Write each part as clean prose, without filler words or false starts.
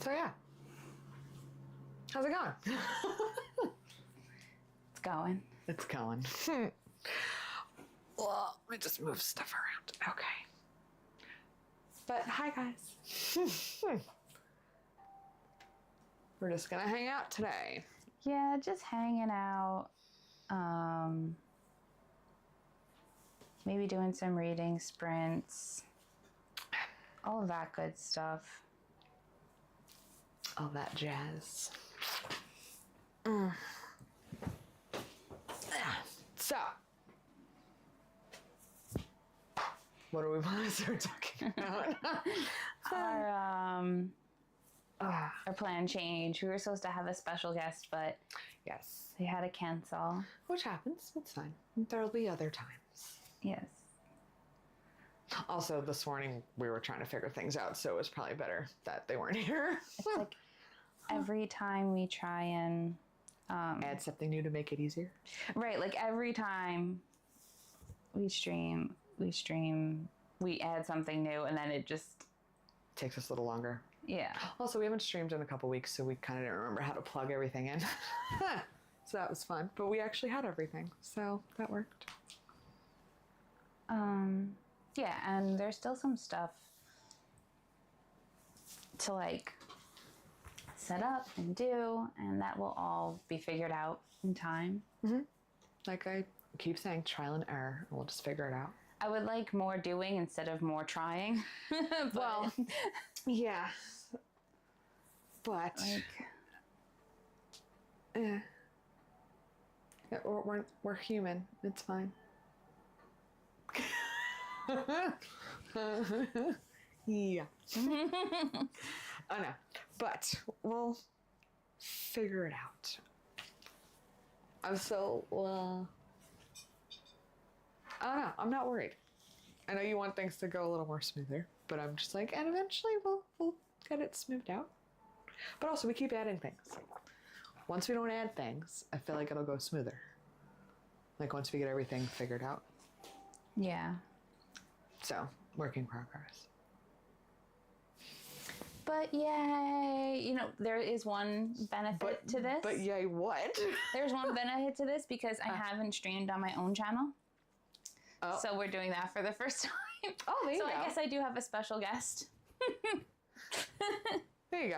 So yeah. How's it going? It's going. It's going. Well, let me just move stuff around. Okay. But hi guys. We're just gonna hang out today. Yeah, just hanging out. Maybe doing some reading sprints. All of that good stuff. All that jazz. So, what do we want to start talking about? Our plan changed. We were supposed to have a special guest, but Yes. they had to cancel. Which happens. It's fine. There'll be other times. Yes. Also, this morning we were trying to figure things out, so it was probably better that they weren't here. It's like every time we try and add something new to make it easier. right, like every time we stream, we add something new, and then it just Takes us a little longer. yeah. Also, we haven't streamed in a couple weeks, so we kind of didn't remember how to plug everything in. So that was fun. But we actually had everything, so that worked. Yeah, and there's still some stuff to like set up and do, and that will all be figured out in time. Like I keep saying, trial and error, and we'll just figure it out. I would like more doing instead of more trying. But, Well, yeah. But like, yeah, we're human. It's fine. Yeah. I know. But we'll figure it out. I'm so, I don't know. I'm not worried. I know you want things to go a little more smoother, but I'm just like, and eventually we'll get it smoothed out. But also, we keep adding things. Once we don't add things, I feel like it'll go smoother. Like once we get everything figured out. yeah. So, work in progress. But yay! You know, there is one benefit to this. But yay, what? There's one benefit to this because I haven't streamed on my own channel. Oh. So we're doing that for the first time. Oh, there you So go. I guess I do have a special guest. There you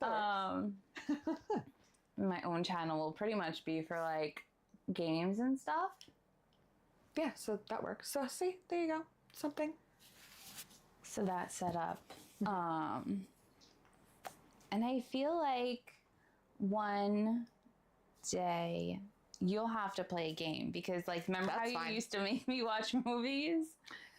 go. My own channel will pretty much be for like games and stuff. Yeah, so that works. So see, there you go. Something. So that's set up. And I feel like one day you'll have to play a game because like remember That's how you fine. used to make me watch movies?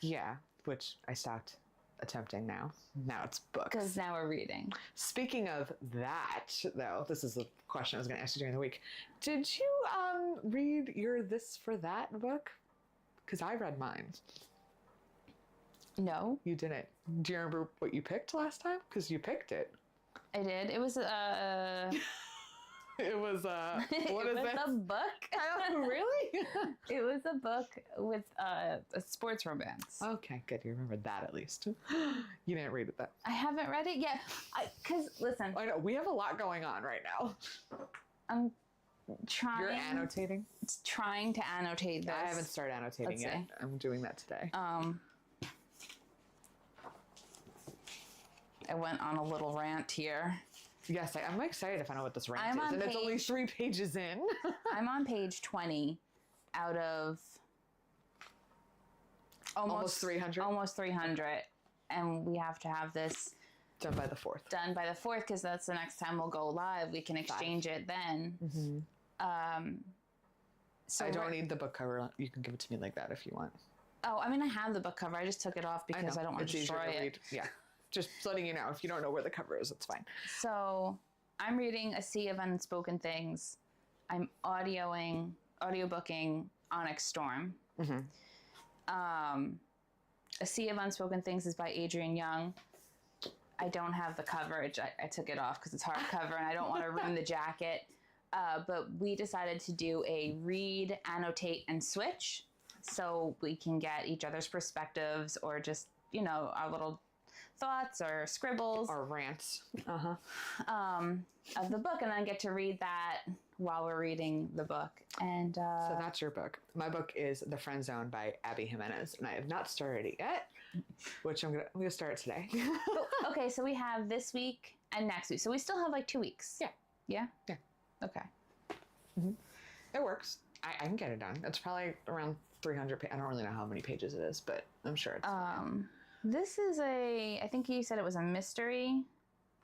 Yeah, which I stopped attempting now. Now it's books. Because now we're reading. Speaking of that, though, this is the question I was going to ask you during the week. Did you read your This for That book? Because I read mine. No, You didn't. Do you remember what you picked last time? Because you picked it. I did. It was It was, what it is was that? a book. Oh, really? It was a book with a sports romance. Okay, good. You remember that at least. You didn't read it, though. I haven't read it yet. Because, listen, I know. We have a lot going on right now. I'm trying. You're annotating? Trying to annotate this. I haven't started annotating Let's yet. see. I'm doing that today. I went on a little rant here. Yes, I'm excited to find out what this rant I'm is. on And it's only page- 3 pages in. I'm on page 20 out of Almost 300? Almost 300. And we have to have this Done by the 4th. done by the 4th because that's the next time we'll go live. We can exchange it then. So I don't need the book cover. You can give it to me like that if you want. Oh, I mean, I have the book cover. I just took it off because I don't want It's to easier destroy to it. read. Yeah. Just letting you know. If you don't know where the cover is, it's fine. So I'm reading A Sea of Unspoken Things. I'm audiobooking Onyx Storm. A Sea of Unspoken Things is by Adrian Young. I don't have the coverage. I took it off because it's hardcover and I don't want to ruin the jacket. But we decided to do a read, annotate, and switch so we can get each other's perspectives or just, you know, our little thoughts or scribbles Or rants. of the book, and then get to read that while we're reading the book. And So that's your book. My book is The Friend Zone by Abby Jimenez, and I have not started it yet, which I'm gonna start today. okay, so we have this week and next week, so we still have like 2 weeks. Yeah. Okay. It works. I can get it done. It's probably around 300 I don't really know how many pages it is, but I'm sure it's fine. This is I think you said it was a mystery.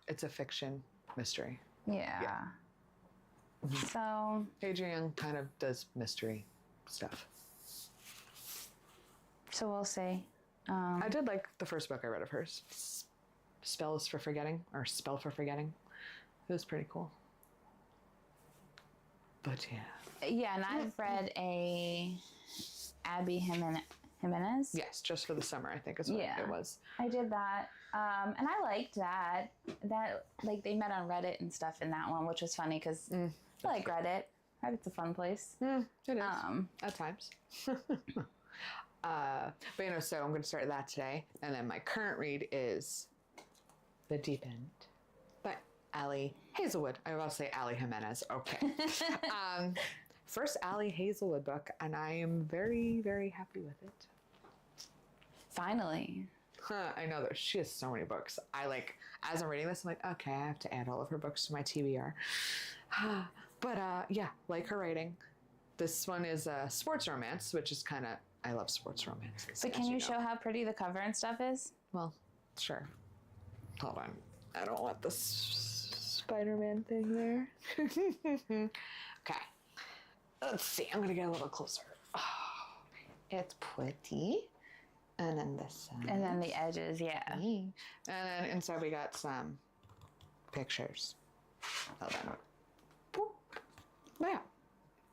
It's a fiction mystery. Yeah. So Adrienne kind of does mystery stuff. So we'll see. I did like the first book I read of hers, Spells for Forgetting, or Spell for Forgetting. It was pretty cool. But yeah. Yeah, and I've read a Abby Jimenez. Yes, just for the summer, I think is what it was. I did that. And I liked that. That, like, they met on Reddit and stuff in that one, which was funny because I like Reddit. Reddit's a fun place. It is, at times. But, you know, so I'm going to start that today. And then my current read is The Deep End by Allie Hazelwood. I was about to say Allie Jimenez. Okay. First Allie Hazelwood book, and I am very, very happy with it. Finally. I know that she has so many books. As I'm reading this, I'm like, okay, I have to add all of her books to my TBR. But yeah, like her writing. This one is a sports romance, which is kind of, I love sports romances. But can you show how pretty the cover and stuff is? Well, sure. Hold on. I don't want this Spider-Man thing there. Okay. Let's see. I'm going to get a little closer. Oh, it's pretty. And then this side. And then the edges, yeah. And then inside we got some pictures. Hold on. Boop. Yeah.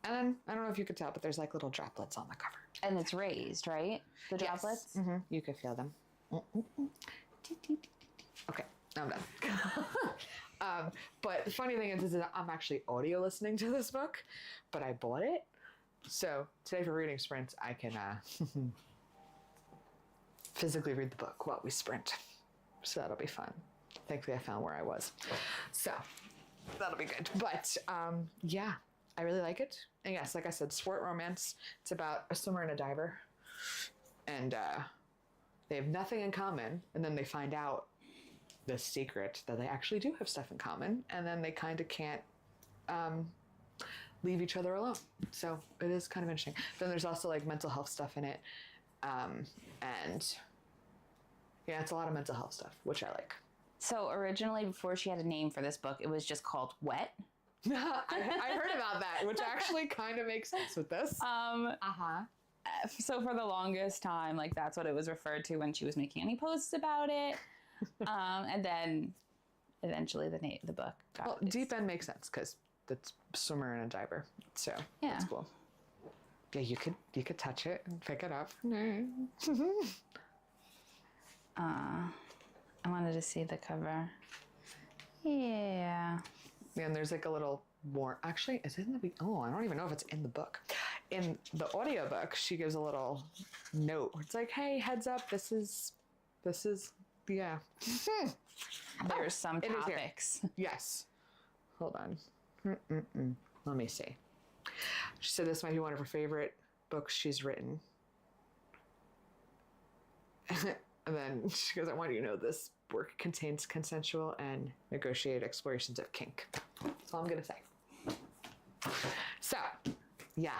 And then, I don't know if you could tell, but there's like little droplets on the cover. And it's raised, right? The droplets? Yes. Mm-hmm. You could feel them. Okay, I'm done. But the funny thing is that I'm actually audio listening to this book, but I bought it. So today for reading sprints, I can physically read the book while we sprint. So that'll be fun. Thankfully, I found where I was. So that'll be good. But yeah, I really like it. And yes, like I said, sport romance. It's about a swimmer and a diver. And they have nothing in common. And then they find out the secret that they actually do have stuff in common. And then they kind of can't leave each other alone. So it is kind of interesting. Then there's also like mental health stuff in it. And yeah, it's a lot of mental health stuff, which I like. So originally, before she had a name for this book, it was just called Wet. I heard about that, which actually kind of makes sense with this. So for the longest time, like that's what it was referred to when she was making any posts about it. And then eventually the book got well, Deep End makes sense because it's swimmer and a diver. So yeah. That's cool. Yeah, you could touch it and pick it up. I wanted to see the cover. Yeah. And there's like a little more. Actually, is it in the? Oh, I don't even know if it's in the book. In the audiobook, she gives a little note. It's like, hey, heads up, this is, yeah. There's some topics. Yes. Hold on. Let me see. She said this might be one of her favorite books she's written. And then she goes, I want you to know this work contains consensual and negotiated explorations of kink. That's all I'm going to say. So, yeah,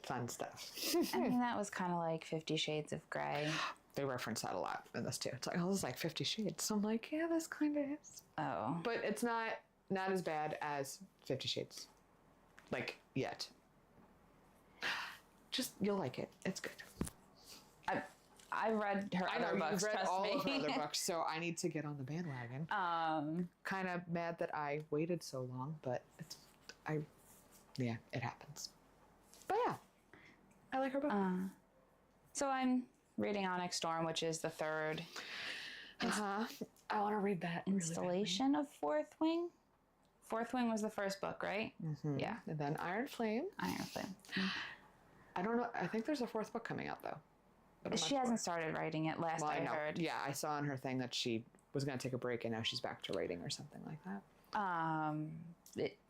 fun stuff. I mean, that was kind of like 50 Shades of Grey. They reference that a lot in this too. It's like, oh, this is like 50 Shades. So I'm like, yeah, this kind of is. Oh. But it's not as bad as 50 Shades. Like, yet. Just, you'll like it. It's good. I've read her other books, you've read trust all me. of her other books, so I need to get on the bandwagon. Kind of mad that I waited so long, but it happens. But yeah, I like her book. So I'm reading Onyx Storm, which is the third I want to read that. installation of Fourth Wing. Fourth Wing was the first book, right? Mm-hmm. Yeah. And then Iron Flame. Iron Flame. I don't know. I think there's a fourth book coming out though. She hasn't started writing it. I heard. Yeah, I saw on her thing that she was going to take a break and now she's back to writing or something like that.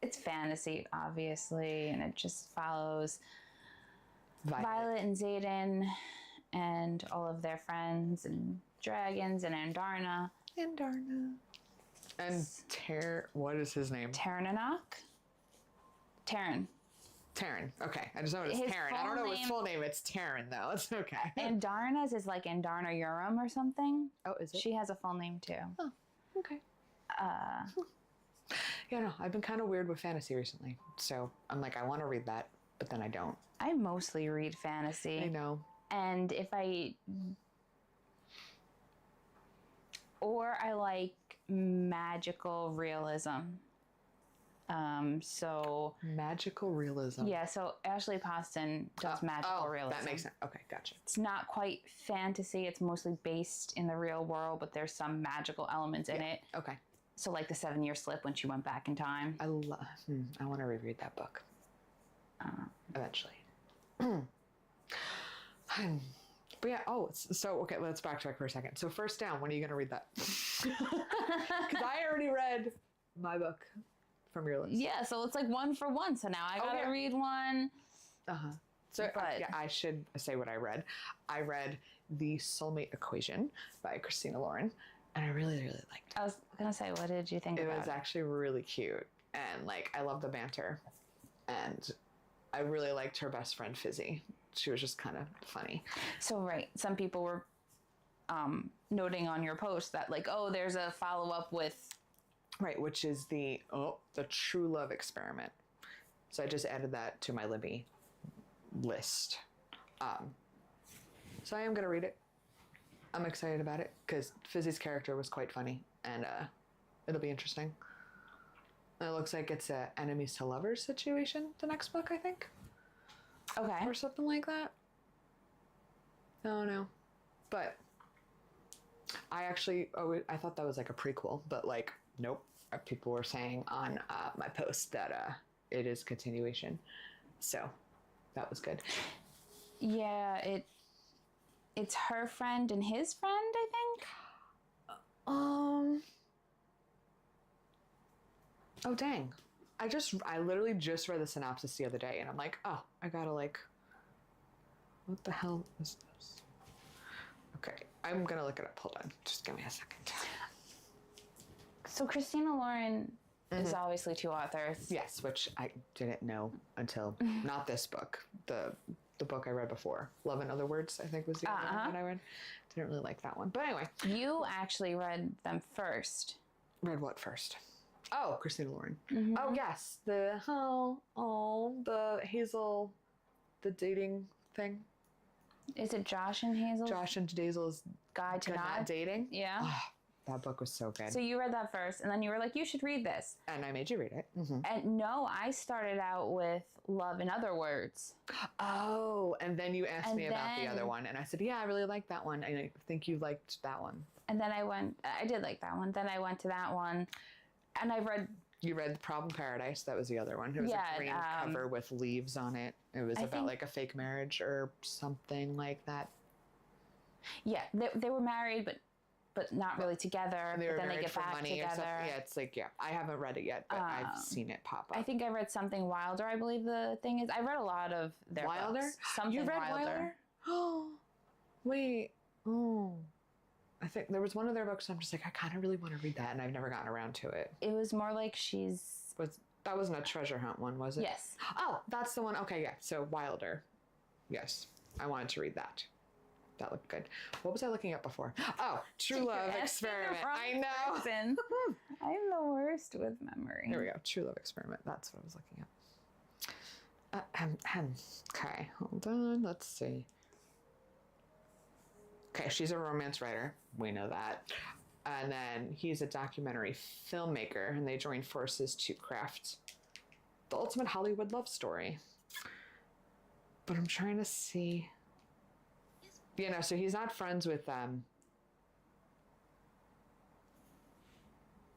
It's fantasy, obviously, and it just follows Violet and Xaden and all of their friends and dragons and Andarna. And what is his name? Terranok? Terran. Okay. I just know it's Terran. I don't know his full name. It's Terran, though. It's okay. Andarna's is like Andarna Urim or something. Oh, is it? She has a full name, too. Oh, okay. Yeah, no, I've been kind of weird with fantasy recently. So I'm like, I want to read that, but then I don't. I mostly read fantasy. I know. And I like magical realism. So magical realism. Yeah, so Ashley Poston does magical realism. That makes sense. Okay, gotcha. It's not quite fantasy. It's mostly based in the real world, but there's some magical elements in it. Okay. So like the 7-year slip when she went back in time. I want to reread that book. Eventually. But yeah, okay, let's backtrack for a second. So First Down, when are you going to read that? Because I already read my book from your list. Yeah, so it's like one for one. So now I got to read one. So I should say what I read. I read The Soulmate Equation by Christina Lauren, and I really, really liked it. I was going to say, what did you think about it? It was actually really cute, and like I love the banter, and I really liked her best friend Fizzy. She was just kind of funny. So some people were noting on your post that like, oh, there's a follow-up with... Right, which is the True Love Experiment. So I just added that to my Libby list. So I am going to read it. I'm excited about it because Fizzy's character was quite funny, and it'll be interesting. And it looks like it's a enemies to lovers situation, the next book, I think. Okay. Or something like that. I don't know. But I thought that was like a prequel, but like, nope. People were saying on my post that it is continuation. So that was good. Yeah, it's her friend and his friend, I think. Oh dang. I literally just read the synopsis the other day and I'm like, oh, I gotta like, what the hell is this? Okay, I'm gonna look it up. Hold on, just give me a second. So Christina Lauren is obviously 2 authors. Yes, which I didn't know until not this book, the book I read before. Love in Other Words, I think was the other one that I read. Didn't really like that one. But anyway. You actually read them first. Read what first? Oh, Christina Lauren. Mm-hmm. Oh, yes. The Hazel, the dating thing. Is it Josh and Hazel? Josh and Hazel's Guide to Not Dating? Yeah. Oh, that book was so good. So you read that first, and then you were like, you should read this. And I made you read it. Mm-hmm. And no, I started out with Love in Other Words. Oh, and then you asked me about the other one, and I said, yeah, I really liked that one. And I think you liked that one. And then I did like that one. Then I went to that one, and You read Problem Paradise. That was the other one. It was a green cover with leaves on it. It was about like a fake marriage or something like that. Yeah, they were married, but not really together. And they were but then married they get for back money together. Or something. Yeah, it's like, I haven't read it yet, but I've seen it pop up. I think I read Something Wilder, I believe the thing is. I read a lot of their Wilder? books. Something You read Wilder? Oh, wait. Oh. I think there was one of their books I'm just like, I kind of really want to read that, and I've never gotten around to it. It was more like That wasn't a treasure hunt one, was it? Yes. Oh, that's the one. Okay, yeah. So Wilder. Yes. I wanted to read that. That looked good. What was I looking at before? Oh, True Love Experiment. I know. I'm the worst with memory. There we go. True Love Experiment. That's what I was looking at. Okay, hold on. Let's see. Okay, she's a romance writer. We know that. And then he's a documentary filmmaker, and they join forces to craft the ultimate Hollywood love story. But I'm trying to see. So he's not friends with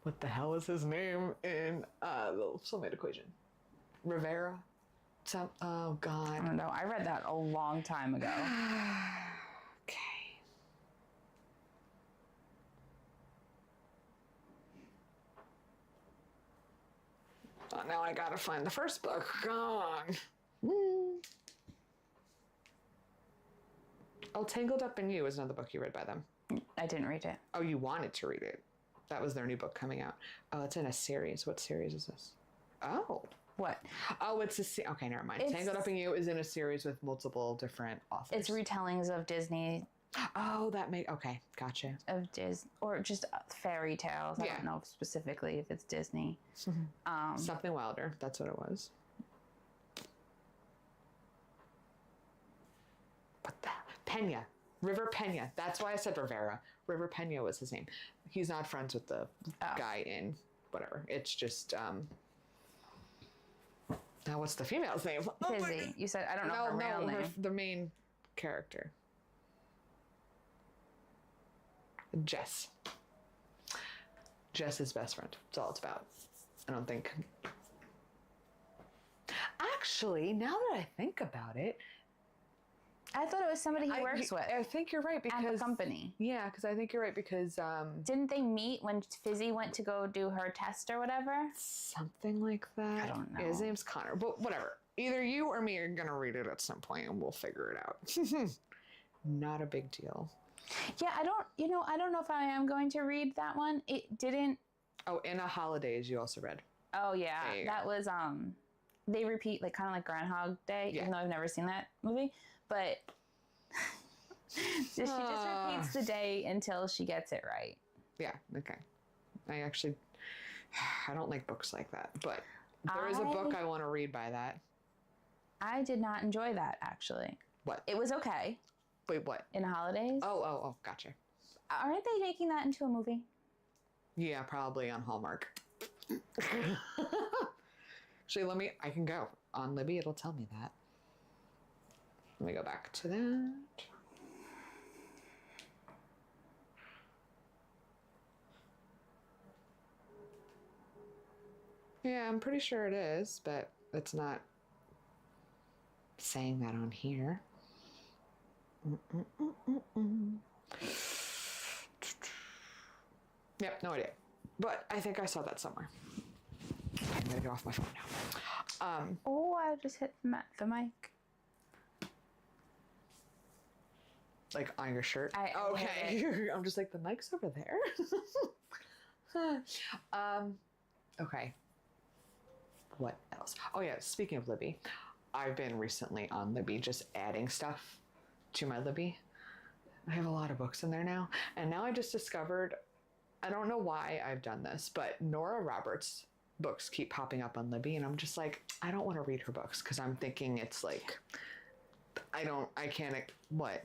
what the hell is his name in the Soulmate Equation? Rivera? Oh God. I don't know. I read that a long time ago. Okay. Oh, now I gotta find the first book. Go on. Oh, Tangled Up in You is another book you read by them. I didn't read it. Oh, you wanted to read it. That was their new book coming out. Oh, it's in a series. What series is this? Oh. What? Oh, it's a okay, never mind. Tangled Up in You is in a series with multiple different authors. It's retellings of Disney. Oh, okay, gotcha. Of Disney, or just fairy tales. I don't know specifically if it's Disney. Something Wilder. That's what it was. What the Pena? River Pena. That's why I said Rivera. River Pena was his name. He's not friends with the guy in whatever. It's just now what's the female's name? Pizzy. You said I don't know her real name. The main character. Jess. Jess is best friend. That's all it's about. I don't think. Actually, now that I think about it, I thought it was somebody he works with. I think you're right because at the company. Yeah, because I think you're right because didn't they meet when Fizzy went to go do her test or whatever? Something like that. I don't know. Yeah, his name's Connor, but whatever. Either you or me are gonna read it at some point, and we'll figure it out. Not a big deal. Yeah, I don't know if I am going to read that one. It didn't. Oh, In a Holidays you also read. Oh yeah, that was they repeat like kind of like Groundhog Day, even though I've never seen that movie, but she just repeats the day until she gets it right. Yeah. Okay. I don't like books like that, but there is a book I want to read by that. I did not enjoy that actually. What? It was okay. Wait, what? In Holidays? Oh, gotcha. Aren't they making that into a movie? Yeah, probably on Hallmark. Actually, I can go. On Libby, it'll tell me that. Let me go back to that. Yeah, I'm pretty sure it is, but it's not saying that on here. Yep, no idea. But I think I saw that somewhere. I'm gonna get off my phone now. I just hit the mic. Like on your shirt? Okay. I'm just like, the mic's over there. Okay. What else? Oh yeah, speaking of Libby, I've been recently on Libby just adding stuff to my Libby. I have a lot of books in there now. And now I just discovered, I don't know why I've done this, but Nora Roberts' books keep popping up on Libby, and I'm just like, I don't want to read her books because I'm thinking it's like, I can't, what?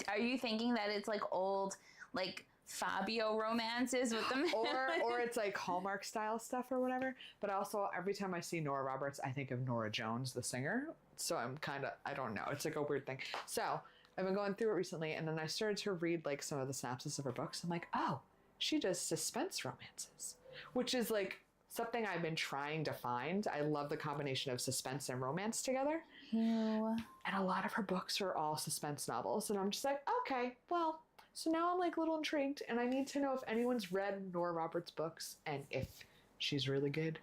Are you thinking that it's like old, like Fabio romances with them? or it's like Hallmark style stuff or whatever. But also every time I see Nora Roberts, I think of Nora Jones, the singer. So I'm kind of, I don't know. It's like a weird thing. So I've been going through it recently, and then I started to read like some of the synopsis of her books. I'm like, oh, she does suspense romances, which is like something I've been trying to find. I love the combination of suspense and romance together. Ew. And a lot of her books are all suspense novels. And I'm just like, okay, well, so now I'm like a little intrigued, and I need to know if anyone's read Nora Roberts' books and if she's really good.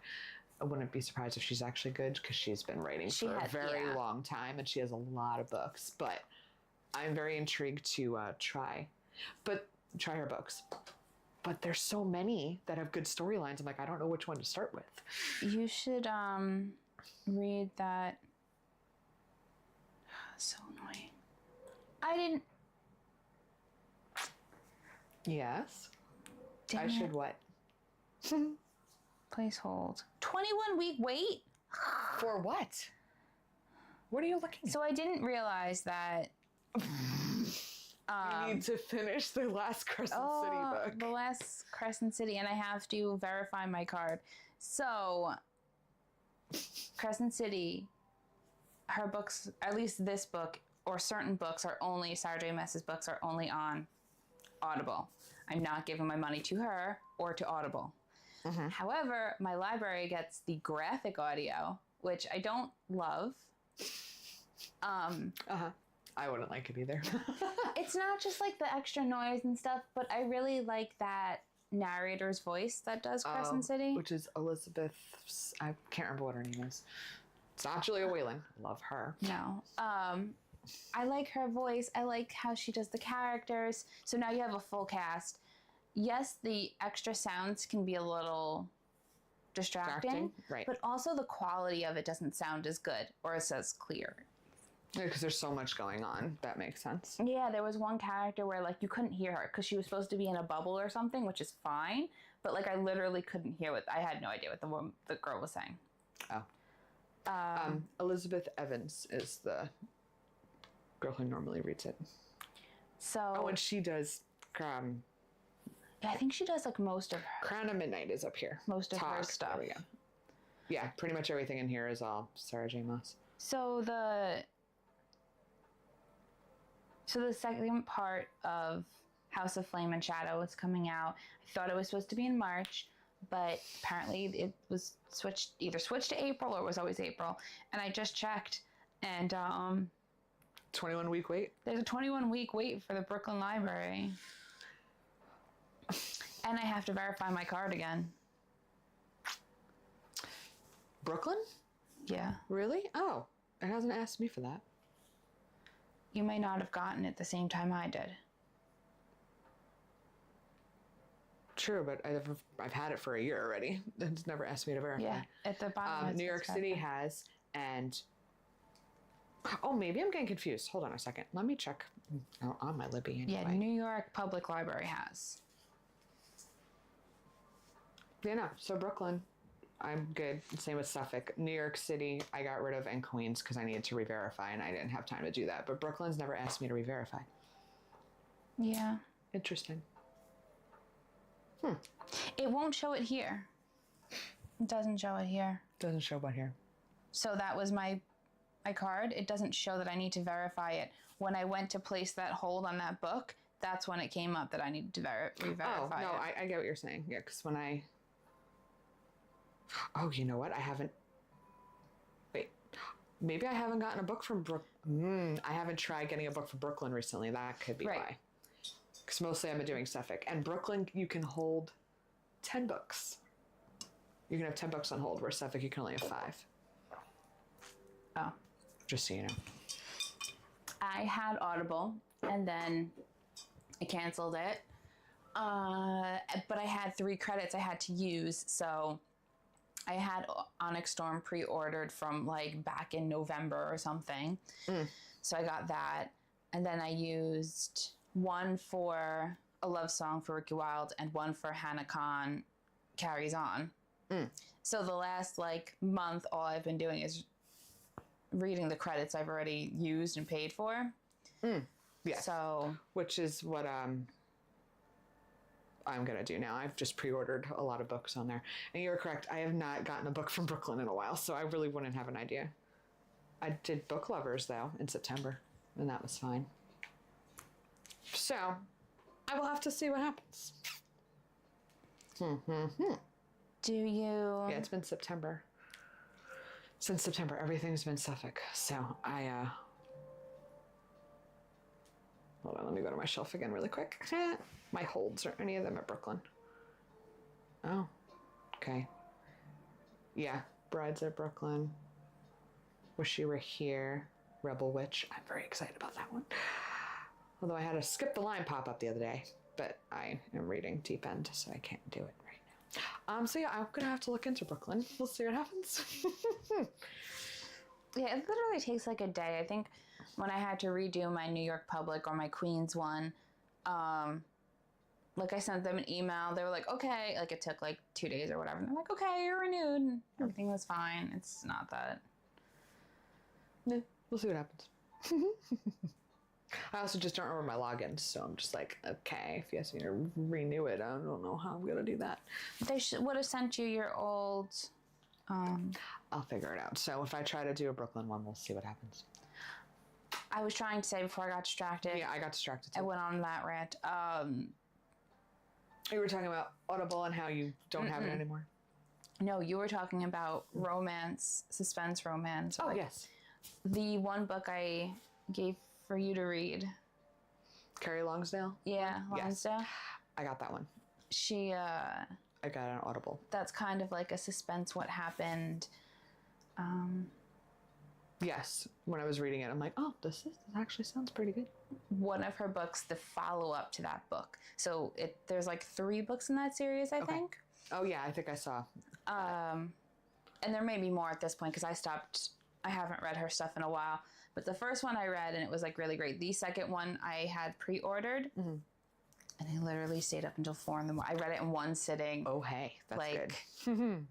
I wouldn't be surprised if she's actually good because she's been writing for a very long time and she has a lot of books. But I'm very intrigued to try her books. But there's so many that have good storylines. I'm like, I don't know which one to start with. You should read that. So annoying. I didn't. Yes. Damn I should what? Place hold. 21-week wait? For what? What are you looking at? So I didn't realize that. You need to finish the last Crescent City book. The last Crescent City, and I have to verify my card. So, Crescent City, her books, at least this book, or certain books are only, Sarah J. Maas's books are only on Audible. I'm not giving my money to her or to Audible. Mm-hmm. However, my library gets the graphic audio, which I don't love. I wouldn't like it either. It's not just like the extra noise and stuff, but I really like that narrator's voice that does Crescent City. Which is Elizabeth. I can't remember what her name is. It's not Julia Whalen. Love her. No. I like her voice. I like how she does the characters. So now you have a full cast. Yes, the extra sounds can be a little distracting, right? But also the quality of it doesn't sound as good or as clear. Yeah, because there's so much going on. That makes sense. Yeah, there was one character where like you couldn't hear her because she was supposed to be in a bubble or something, which is fine. But like I literally couldn't hear what I had no idea what the girl was saying. Oh. Elizabeth Evans is the girl who normally reads it. So. And she does. I think she does like most of her. Crown of Midnight is up here. Most of her stuff. There we go. Yeah, pretty much everything in here is all Sarah J. Maas. So the second part of House of Flame and Shadow is coming out. I thought it was supposed to be in March, but apparently it was either switched to April or it was always April. And I just checked, and 21-week wait. There's a 21-week wait for the Brooklyn Library. And I have to verify my card again. Brooklyn? Yeah. Really? Oh, it hasn't asked me for that. You may not have gotten it the same time I did. True, but I've had it for a year already. It's never asked me to verify. Yeah, at the bottom. New York City has, and oh, maybe I'm getting confused. Hold on a second. Let me check on my Libby. Anyway. Yeah, New York Public Library has. Yeah, no. So Brooklyn, I'm good. Same with Suffolk. New York City, I got rid of, and Queens because I needed to re-verify, and I didn't have time to do that. But Brooklyn's never asked me to re-verify. Yeah. Interesting. It won't show it here. It doesn't show it here. Doesn't show but here. So that was my card. It doesn't show that I need to verify it. When I went to place that hold on that book, that's when it came up that I needed to re-verify it. Oh, no, it. I get what you're saying. Yeah, because when I... Oh, you know what? I haven't... Wait. Maybe I haven't gotten a book from I haven't tried getting a book from Brooklyn recently. That could be why. Because mostly I've been doing Suffolk. And Brooklyn, you can hold 10 books. You can have 10 books on hold, where Suffolk, you can only have 5. Oh. Just so you know. I had Audible, and then I canceled it. But I had 3 credits I had to use, so I had Onyx Storm pre-ordered from like back in November or something. So I got that, and then I used one for A Love Song for Ricky Wilde and one for Hannah Khan Carries On. So the last like month, all I've been doing is reading the credits I've already used and paid for. Yes. So, which is what I'm gonna do now. I've just pre-ordered a lot of books on there. And you're correct, I have not gotten a book from Brooklyn in a while, so I really wouldn't have an idea. I did Book Lovers though in September, and that was fine. So I will have to see what happens. do you? Yeah, it's been September. Since September, everything's been Suffolk. So hold on, let me go to my shelf again really quick. My holds, are any of them at Brooklyn? Oh, okay. Yeah, Brides at Brooklyn. Wish You Were Here. Rebel Witch. I'm very excited about that one. Although I had to skip the line pop up the other day, but I am reading Deep End, so I can't do it right now. So yeah, I'm gonna have to look into Brooklyn. We'll see what happens. Yeah, it literally takes like a day. I think when I had to redo my New York Public or my Queens one, like I sent them an email. They were like, okay. Like it took like 2 days or whatever. And they're like, okay, you're renewed. And everything was fine. It's not that. Yeah, we'll see what happens. I also just don't remember my logins, so I'm just like, okay, if you ask me to renew it, I don't know how I'm gonna do that. They would have sent you your old. I'll figure it out. So if I try to do a Brooklyn one, we'll see what happens. I was trying to say before I got distracted. Yeah, I got distracted too. I went on that rant. You were talking about Audible and how you don't have it anymore. No, you were talking about romance, suspense romance. Oh, yes. The one book I gave for you to read. Carrie Longsdale? Yeah, Longsdale. Yes. I got that one. she I got an Audible. that's kind of like a suspense what happened. Yes, when I was reading it, I'm like, oh, this actually sounds pretty good. One of her books, the follow-up to that book. So there's like 3 books in that series, I think. Oh yeah, I think I saw. And there may be more at this point because I haven't read her stuff in a while. But the first one I read and it was like really great. The second one I had pre-ordered and I literally stayed up until 4 in the morning. I read it in one sitting. Oh hey, that's good.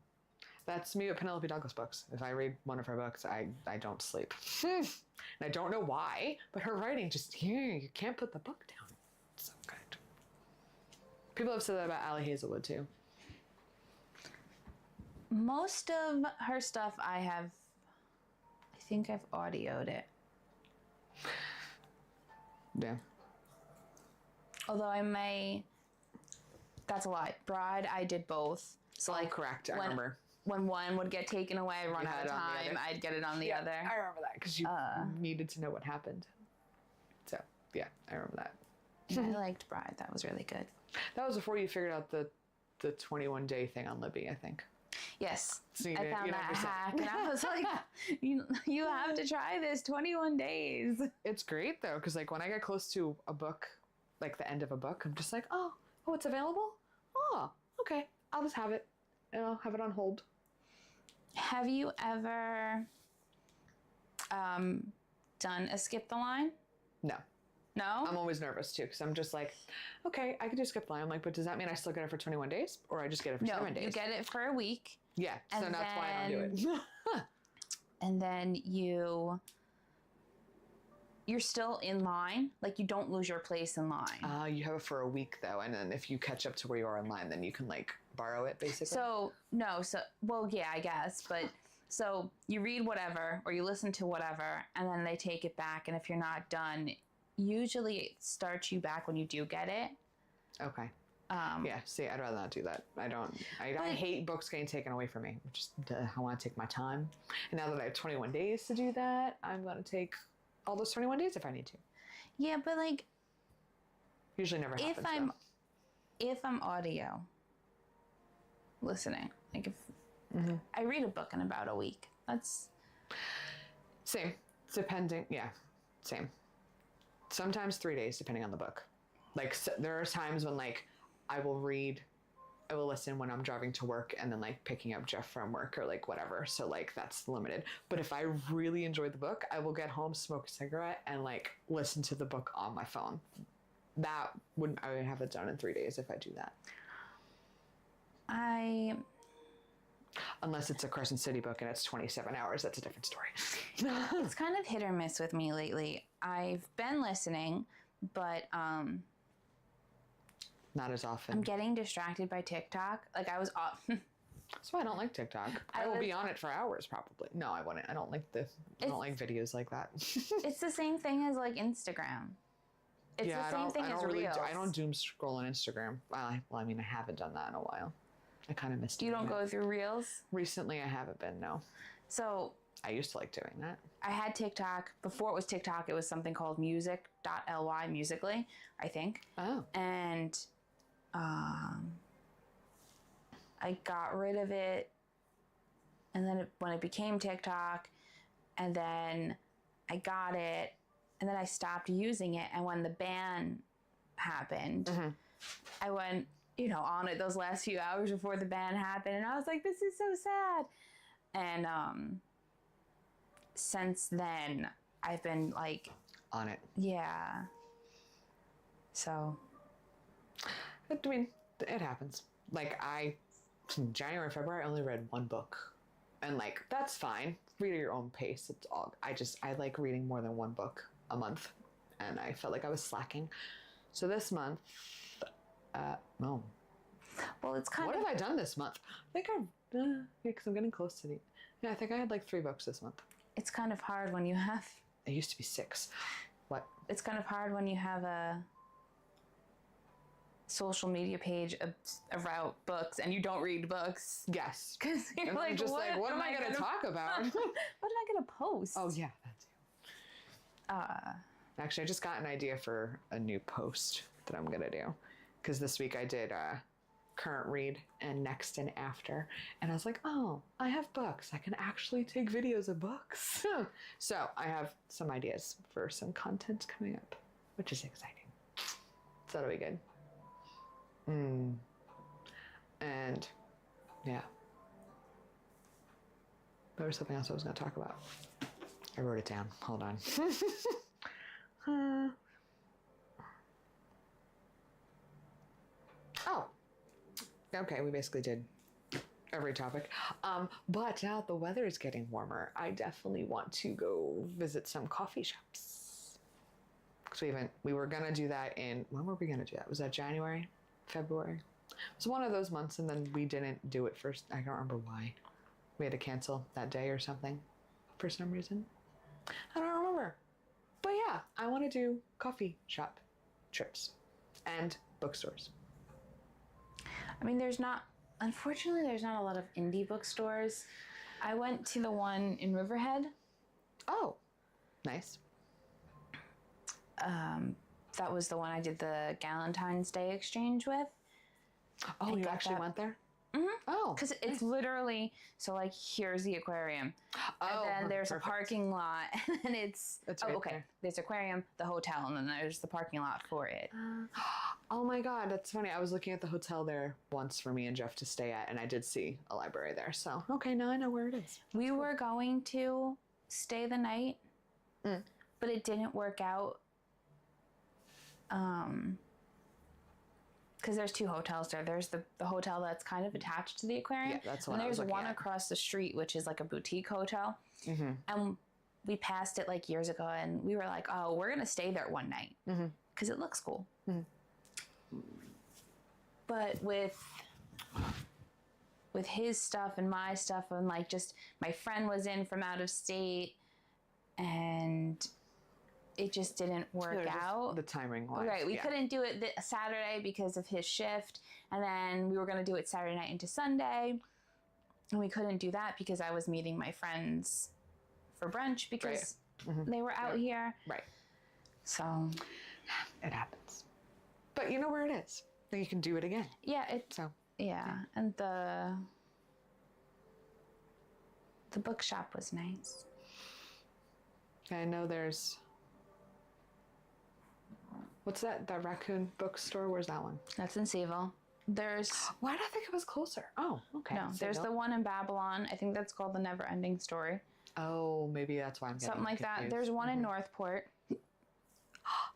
That's me with Penelope Douglas books. If I read one of her books, I don't sleep. And I don't know why, but her writing just, you can't put the book down. It's so good. People have said that about Allie Hazelwood too. Most of her stuff I think I've audioed it. Yeah. Although that's a lie. Bride, I did both. So like correct, I remember. When one would get taken away, run out of time, I'd get it on the other. I remember that because you needed to know what happened. So, yeah, I remember that. I liked Bride. That was really good. That was before you figured out the 21-day thing on Libby, I think. Yes. So I found that hack, and I was like, you have to try this 21 days. It's great, though, because like when I get close to a book, like the end of a book, I'm just like, oh, it's available? Oh, okay. I'll just have it, and I'll have it on hold. Have you ever done a skip the line? No. No? I'm always nervous too because I'm just like, okay, I could do skip the line. I'm like, but does that mean I still get it for 21 days or I just get it for 7 days? You get it for a week. Yeah, so that's why I don't do it. And then you're still in line. Like you don't lose your place in line. You have it for a week though, and then if you catch up to where you are in line, then you can like borrow it basically. Well, yeah, I guess, but so you read whatever or you listen to whatever, and then they take it back, and if you're not done, usually it starts you back when you do get it. Okay. Yeah, see, I'd rather not do that. I hate books getting taken away from me. I want to take my time. And now that I have 21 days to do that, I'm going to take all those 21 days if I need to. Yeah, but like... Usually never happens, if I'm audio listening, like if I read a book in about a week, that's... Same. Depending, yeah, same. Sometimes 3 days, depending on the book. Like, so there are times when, like, I will listen when I'm driving to work and then, like, picking up Jeff from work or, like, whatever. So, like, that's limited. But if I really enjoy the book, I will get home, smoke a cigarette, and, like, listen to the book on my phone. I would have it done in 3 days if I do that. Unless it's a Crescent City book and it's 27 hours, that's a different story. It's kind of hit or miss with me lately. I've been listening, but not as often. I'm getting distracted by TikTok. Like I was off. That's why I don't like TikTok. I will be on it for hours probably. No, I wouldn't. I don't like videos like that. It's the same thing as like Instagram. It's the same thing as Reels. I don't doom scroll on Instagram. Well, I mean, I haven't done that in a while. I kind of missed it. You don't go through Reels? Recently, I haven't been, no. So... I used to like doing that. I had TikTok. Before it was TikTok, it was something called music.ly, Musical.ly, I think. Oh. And I got rid of it. And then when it became TikTok, and then I got it, and then I stopped using it. And when the ban happened, I went, on it those last few hours before the ban happened. And I was like, this is so sad. And since then, I've been like... on it. Yeah. So... I mean, it happens. Like, in January, February, I only read one book. And, like, that's fine. Read at your own pace. It's all... I like reading more than one book a month. And I felt like I was slacking. So this month... no. Well, it's kind of... What have I done this month? I think because I'm getting close to the... Yeah, I think I had like 3 books this month. It's kind of hard when you have... It used to be 6. What? It's kind of hard when you have a social media page about books and you don't read books. Yes. Because you're like, just like, what am I going to talk about? What am I going to post? Oh, yeah, that too. Actually, I just got an idea for a new post that I'm going to do. Because this week I did current read and next and after. And I was like, oh, I have books. I can actually take videos of books. So I have some ideas for some content coming up, which is exciting. So that'll be good. And yeah. There was something else I was going to talk about. I wrote it down. Hold on. Oh. Okay, we basically did every topic. But now that the weather is getting warmer, I definitely want to go visit some coffee shops. Because we were going to do that when were we going to do that? Was that January? February? It was one of those months, and then we didn't do it first. I don't remember why. We had to cancel that day or something for some reason. I don't remember. But yeah, I want to do coffee shop trips and bookstores. I mean, unfortunately, there's not a lot of indie bookstores. I went to the one in Riverhead. Oh, nice. That was the one I did the Galentine's Day exchange with. Oh, you actually went there? Mm-hmm. Oh, because it's literally, so like, here's the aquarium. Oh, and then there's perfect. a parking lot, and it's right okay. there. There's aquarium, the hotel, and then there's the parking lot for it. Oh my God, that's funny. I was looking at the hotel there once for me and Jeff to stay at, and I did see a library there. So, okay, now I know where it is. We were going to stay the night, but it didn't work out. Because there's two hotels there. There's the hotel that's kind of attached to the aquarium. Yeah, that's the and one I was there's looking one at. across the street, which is like a boutique hotel. Mm-hmm. And we passed it like years ago, and we were like, oh, we're going to stay there one night. Because it looks cool. But with his stuff and my stuff, and like just my friend was in from out of state, and it just didn't work out. The timing wise. Right, we couldn't do it Saturday because of his shift, and then we were going to do it Saturday night into Sunday, and we couldn't do that because I was meeting my friends for brunch because they were out here. Right. So it happens. But you know where it is. Then you can do it again. Yeah, yeah. And the bookshop was nice. I know there's... What's that? That raccoon bookstore? Where's that one? That's in Seville. There's... Why did I think it was closer? Oh, okay. No, there's the one in Babylon. I think that's called The Never Ending Story. Oh, maybe that's why I'm getting something like confused. that. There's one in Northport.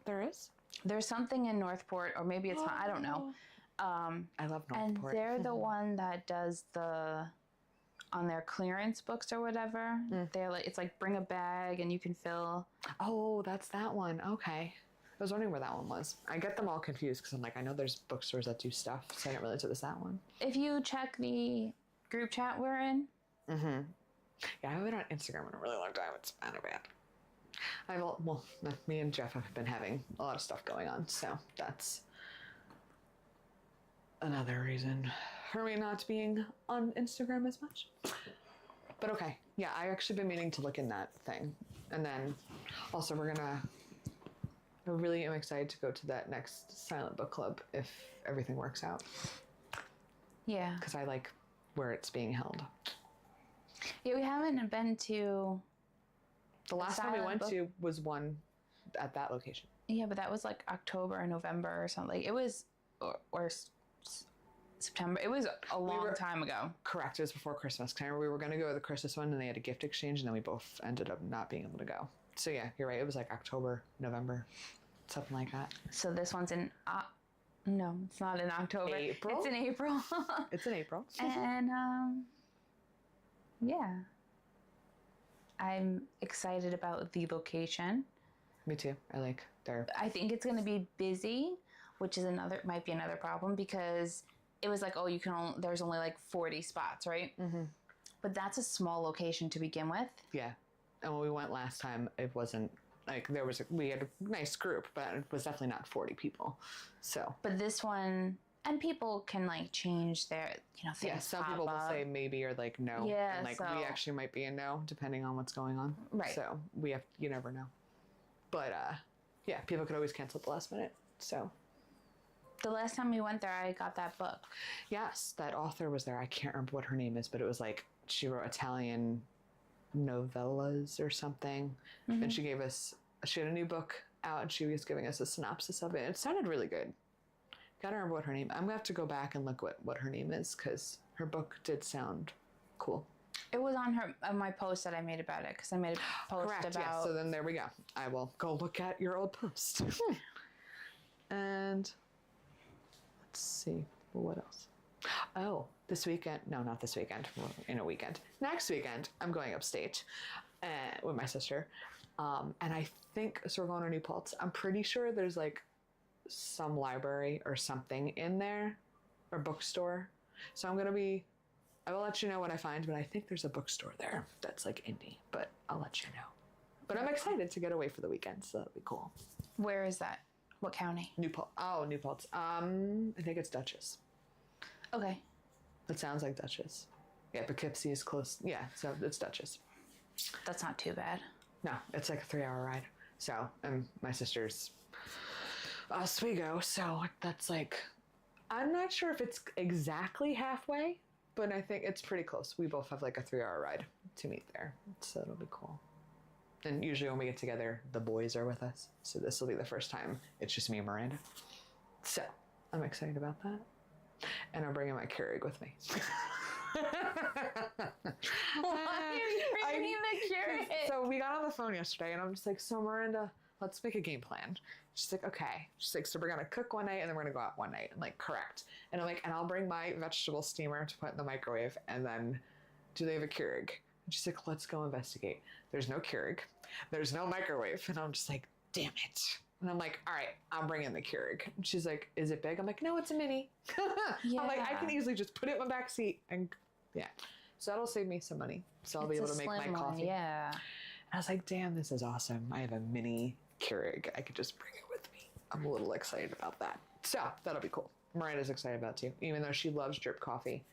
There is? There's something in Northport, or maybe it's not. I don't know. I love Northport. And they're the one that does on their clearance books or whatever. They're like, it's like bring a bag and you can fill. Oh, that's that one. Okay. I was wondering where that one was. I get them all confused because I'm like, I know there's bookstores that do stuff, so I didn't realize it was that one. If you check the group chat we're in. Yeah, I haven't been on Instagram in a really long time. It's kind of bad. Me and Jeff have been having a lot of stuff going on, so that's another reason for me not being on Instagram as much. But okay, yeah, I actually been meaning to look in that thing. And then also I really am excited to go to that next silent book club if everything works out. Yeah. Because I like where it's being held. Yeah, we haven't been to... The last one we went to was one at that location. Yeah, but that was like October or November or something. It was... Or September. It was a long time ago. Correct. It was before Christmas. I remember we were going to go to the Christmas one and they had a gift exchange and then we both ended up not being able to go. So yeah, you're right. It was like October, November, something like that. So this one's in... no, it's not in October. April? It's in April. It's in April. And yeah. I'm excited about the location. Me too. I think it's going to be busy, which is might be another problem because it was like, oh, there's only like 40 spots, right? But that's a small location to begin with. Yeah. And when we went last time, it wasn't like we had a nice group, but it was definitely not 40 people. So. But this one, and people can like change their, things. Yeah, some people will say maybe or like no. Yeah. And we actually might be a no, depending on what's going on. Right. So you never know. But yeah, people could always cancel at the last minute. So The last time we went there, I got that book. Yes, that author was there. I can't remember what her name is, but it was like she wrote Italian novellas or something. Mm-hmm. And she had a new book out and she was giving us a synopsis of it. It sounded really good. Gotta remember what her name. I'm gonna have to go back and look what her name is because her book did sound cool. It was on my post that I made about it because I made a post Correct, about. yes. So then there we go. I will go look at your old post. And let's see, what else? Oh, this weekend. No, not this weekend. In a weekend. Next weekend, I'm going upstate with my sister. And I think, so we're going to New Paltz. I'm pretty sure there's like some library or something in there, or bookstore. So I will let you know what I find, but I think there's a bookstore there that's like indie, but I'll let you know. But I'm excited to get away for the weekend, so that'll be cool. Where is that? What county? New Paltz. I think it's Dutchess. Okay. It sounds like Dutchess. Yeah, Poughkeepsie is close. Yeah, so it's Dutchess. That's not too bad. No, it's like a 3-hour ride. So, and my sister's Oswego, so that's like, I'm not sure if it's exactly halfway, but I think it's pretty close. We both have like a 3-hour ride to meet there, so it'll be cool. And usually when we get together, the boys are with us. So this will be the first time it's just me and Miranda. So I'm excited about that. And I'm bringing my Keurig with me. Why are you bringing the Keurig? So we got on the phone yesterday and I'm just like, so Miranda, let's make a game plan. She's like, okay. She's like, so we're going to cook one night and then we're going to go out one night. I'm like, correct. And I'm like, and I'll bring my vegetable steamer to put in the microwave. And then do they have a Keurig? And she's like, let's go investigate. There's no Keurig. There's no microwave. And I'm just like, damn it. And I'm like, all right, I'm bringing the Keurig. And she's like, is it big? I'm like, no, it's a mini. Yeah. I'm like, I can easily just put it in my back seat. And yeah. So that'll save me some money. So I'll be able to make my coffee. Yeah. And I was like, damn, this is awesome. I have a mini Keurig. I could just bring it with me. I'm a little excited about that. So that'll be cool. Miranda's excited about it too, even though she loves drip coffee.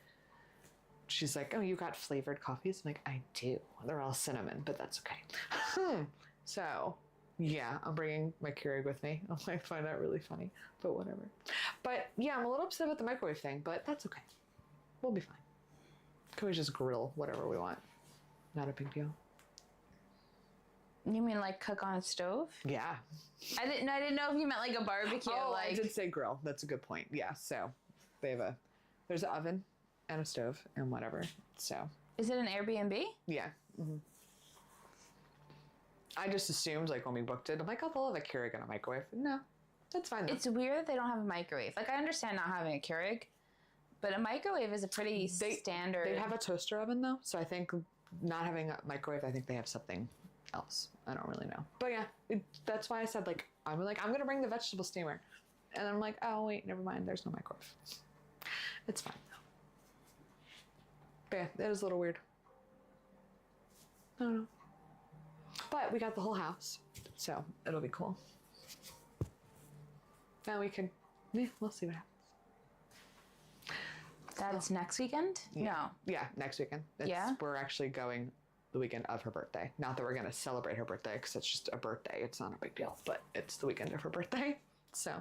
She's like, oh, you got flavored coffees? I'm like, I do. They're all cinnamon, but that's okay. So, yeah, I'm bringing my Keurig with me. I find that really funny, but whatever. But yeah, I'm a little upset about the microwave thing, but that's okay. We'll be fine. Can we just grill whatever we want? Not a big deal. You mean like cook on a stove? Yeah. I didn't know if you meant like a barbecue. Oh, like... I did say grill. That's a good point. Yeah, so there's an oven and a stove and whatever. So. Is it an Airbnb? Yeah. Mm-hmm. I just assumed like when we booked it, I'm like, oh, they'll have a Keurig and a microwave. No, that's fine though. It's weird that they don't have a microwave. Like I understand not having a Keurig, but a microwave is a pretty standard. They have a toaster oven though, so I think not having a microwave, I think they have something else. I don't really know. But yeah, that's why I said like, I'm gonna bring the vegetable steamer. And I'm like, oh wait, never mind, there's no microwave. It's fine though. But yeah, that is a little weird. I don't know. But we got the whole house, so it'll be cool. Now we can, yeah, we'll see what happens. That's next weekend? Yeah. No. Yeah, next weekend. We're actually going the weekend of her birthday. Not that we're going to celebrate her birthday, because it's just a birthday. It's not a big deal, but it's the weekend of her birthday. So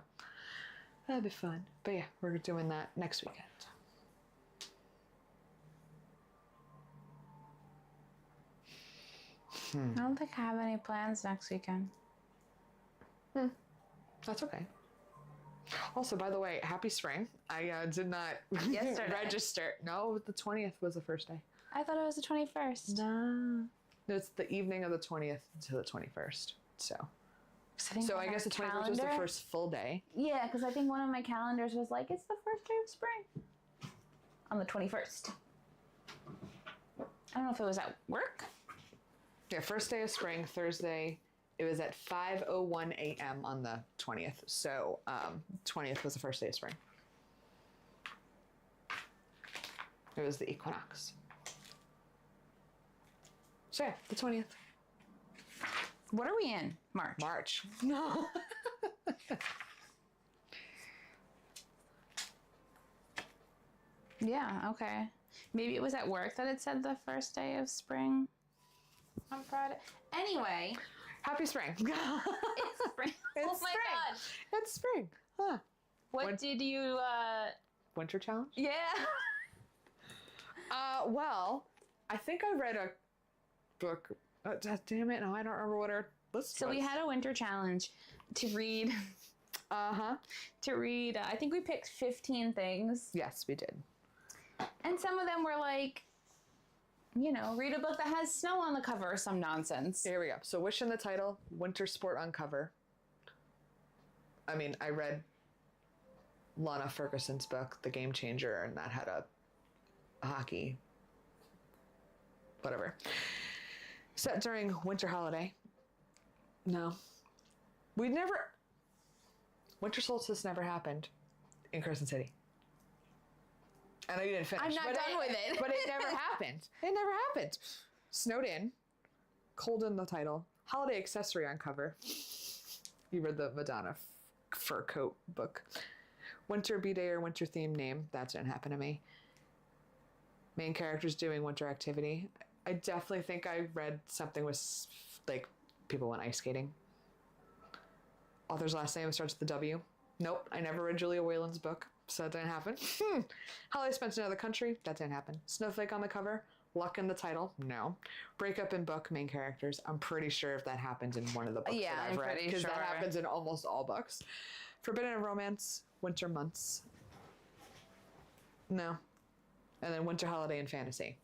that'll be fun. But yeah, we're doing that next weekend. I don't think I have any plans next weekend. That's okay. Also, by the way, happy spring. I did not register. No, the 20th was the first day. I thought it was the 21st. No, it's the evening of the 20th to the 21st. So I guess the 21st was the first full day. Yeah, because I think one of my calendars was like, it's the first day of spring. On the 21st. I don't know if it was at work. Yeah, first day of spring, Thursday. It was at 5:01 a.m. on the 20th. So 20th was the first day of spring. It was the equinox. So yeah, the 20th. What are we in? March. No. Yeah, okay. Maybe it was at work that it said the first day of spring on Friday. Anyway. Happy spring. It's spring. It's oh my spring. God. It's spring. Huh. What did you, Winter Challenge? yeah. Well, I think I read a book. Damn it, now I don't remember what our list So was. we had a winter challenge to read, Uh-huh. I think we picked 15 things. Yes, we did. And some of them were like, you know, read a book that has snow on the cover or some nonsense. Here we go. So Wish in the title, Winter Sport on cover. I mean, I read Lana Ferguson's book, The Game Changer, and that had a hockey, whatever. Set during winter holiday. No. Winter solstice never happened in Crescent City. I know you didn't finish. I'm not done with it. But it never happened. It never happened. Snowed in. Cold in the title. Holiday accessory on cover. You read the Madonna fur coat book. Winter B-Day or winter theme name. That didn't happen to me. Main characters doing winter activity. I definitely think I read something with, like, people went ice skating. Author's last name starts with the W. Nope, I never read Julia Whalen's book, so that didn't happen. Holiday spent in another country. That didn't happen. Snowflake on the cover. Luck in the title. No. Breakup in book. Main characters. I'm pretty sure if that happens in one of the books that I've read, because that happens in almost all books. Forbidden romance. Winter months. No. And then winter holiday and fantasy.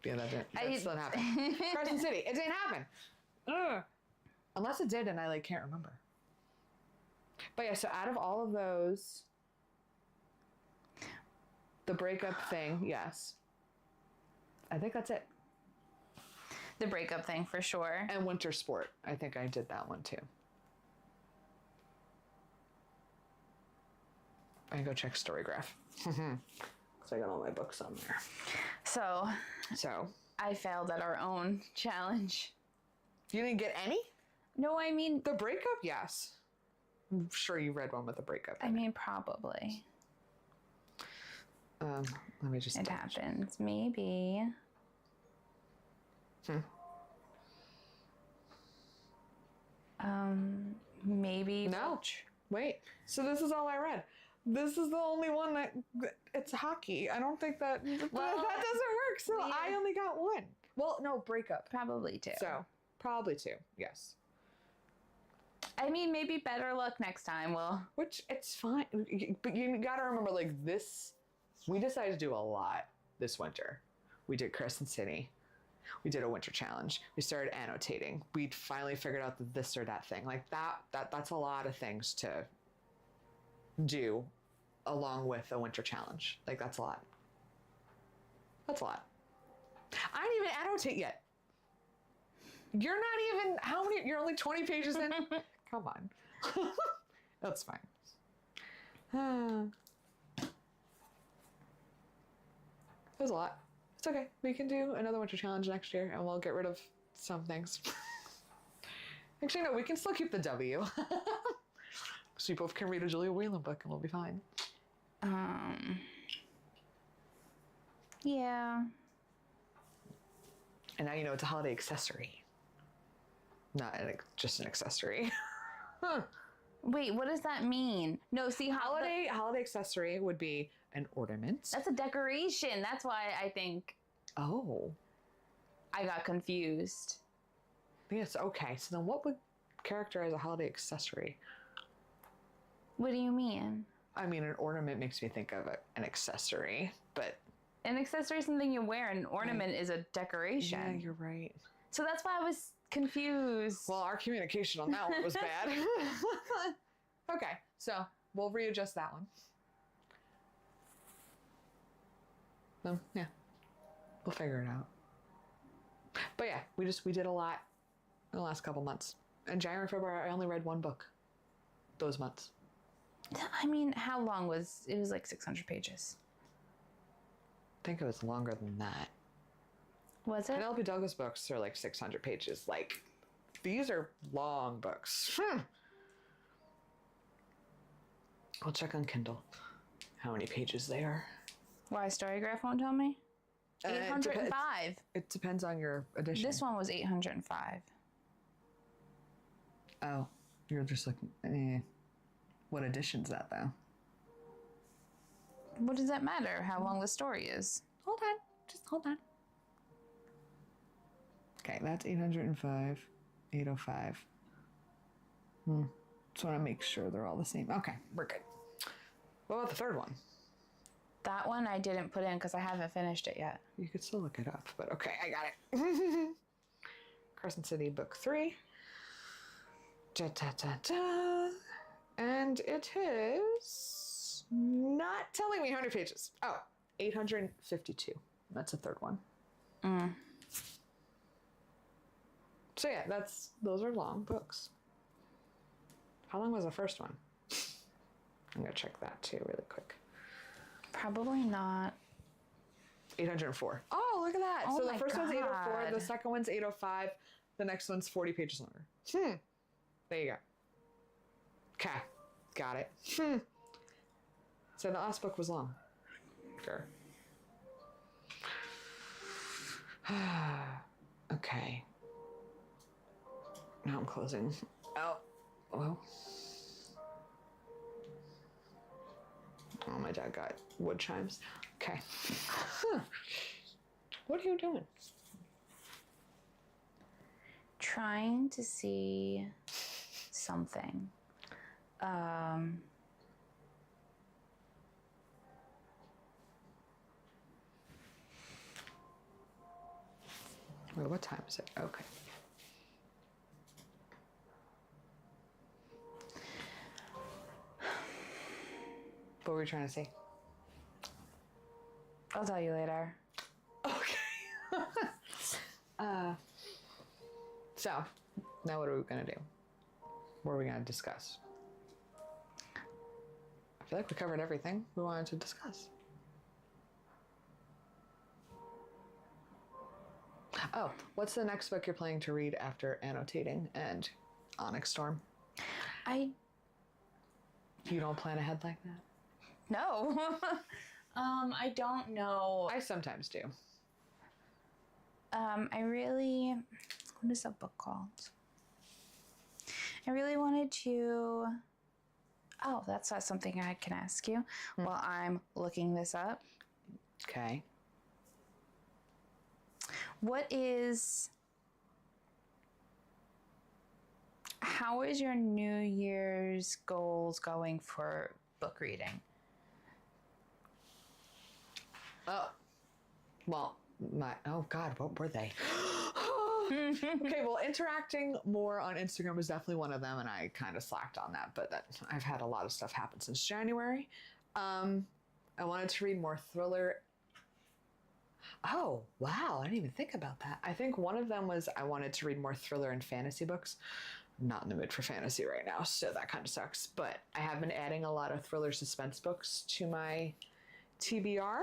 Yeah, that still didn't happen. Crescent City. It didn't happen. Ugh. Unless it did, and I can't remember. But yeah, so out of all of those, the breakup thing, yes. I think that's it. The breakup thing for sure. And winter sport. I think I did that one too. I can go check Storygraph. Because I got all my books on there. So I failed at our own challenge. You didn't get any? No, I mean... The breakup? Yes. I'm sure you read one with the breakup. I mean, probably. Let me just... It happens. Maybe. Maybe... No. Wait. So this is all I read. This is the only one that... It's hockey. I don't think that... Well, that doesn't work. So yeah. I only got one. Well, no, breakup. Probably two. So, probably two. Yes. I mean, maybe better luck next time. Which, it's fine. But you gotta remember, this... We decided to do a lot this winter. We did Crescent City. We did a winter challenge. We started annotating. We finally figured out the this or that thing. That's a lot of things to do along with a winter challenge. That's a lot. That's a lot. I didn't even annotate yet. You're not even, how many, you're only 20 pages in? Come on. That's fine. It was a lot. It's okay. We can do another winter challenge next year and we'll get rid of some things. Actually, no, we can still keep the W. So we both can read a Julia Whalen book and we'll be fine. Yeah. And now you know it's a holiday accessory. Not just an accessory. Wait, what does that mean? No, see, holiday accessory would be an ornament. That's a decoration. That's why I think. Oh. I got confused. Yes, okay. So then what would characterize a holiday accessory? What do you mean? I mean, an ornament makes me think of an accessory, but... An accessory is something you wear. An ornament is a decoration. Yeah, you're right. So that's why I was confused. Well, our communication on that one was bad. Okay, so we'll readjust that one. Yeah, we'll figure it out. But yeah, we did a lot in the last couple months. In January, February, I only read one book those months. I mean, how long was it? Was like 600 pages. I think it was longer than that. Was it? Penelope Douglas books are like 600 pages. These are long books. I'll check on Kindle how many pages they are. Why Storygraph won't tell me? 805. It depends on your edition. This one was 805. Oh, you're just looking. What edition's that, though? What does that matter? How long the story is? Hold on. Just hold on. Okay, that's 805, 805. Just want to make sure they're all the same. Okay, we're good. What about the third one? That one I didn't put in because I haven't finished it yet. You could still look it up, but okay, I got it. Crescent City, book 3. Da, da, da, da. And it is not telling me how many pages. Oh, 852. That's the third one. So yeah, those are long books. How long was the first one? I'm gonna check that too really quick. Probably not. 804. Oh, look at that. Oh so the my first one's 804, God. the second one's 805, the next one's 40 pages longer. There you go. Okay, got it. So the last book was long. Sure. Okay. Now I'm closing. Oh, well. Oh, my dad got wood chimes. Okay. What are you doing? Trying to see something. Wait, what time is it? Okay. What were we trying to say? I'll tell you later. Okay. So, now what are we going to do? What are we going to discuss? I feel like we covered everything we wanted to discuss. Oh, what's the next book you're planning to read after Annotating and Onyx Storm? You don't plan ahead like that? No. I don't know. I sometimes do. What is that book called? I really wanted to, that's not something I can ask you while I'm looking this up. Okay. How is your New Year's goals going for book reading? Oh, well, oh God, what were they? Okay, well, interacting more on Instagram was definitely one of them, and I kind of slacked on that, but I've had a lot of stuff happen since January. I wanted to read more thriller. Oh, wow, I didn't even think about that. I think one of them was I wanted to read more thriller and fantasy books. I'm not in the mood for fantasy right now, so that kind of sucks, but I have been adding a lot of thriller suspense books to my TBR.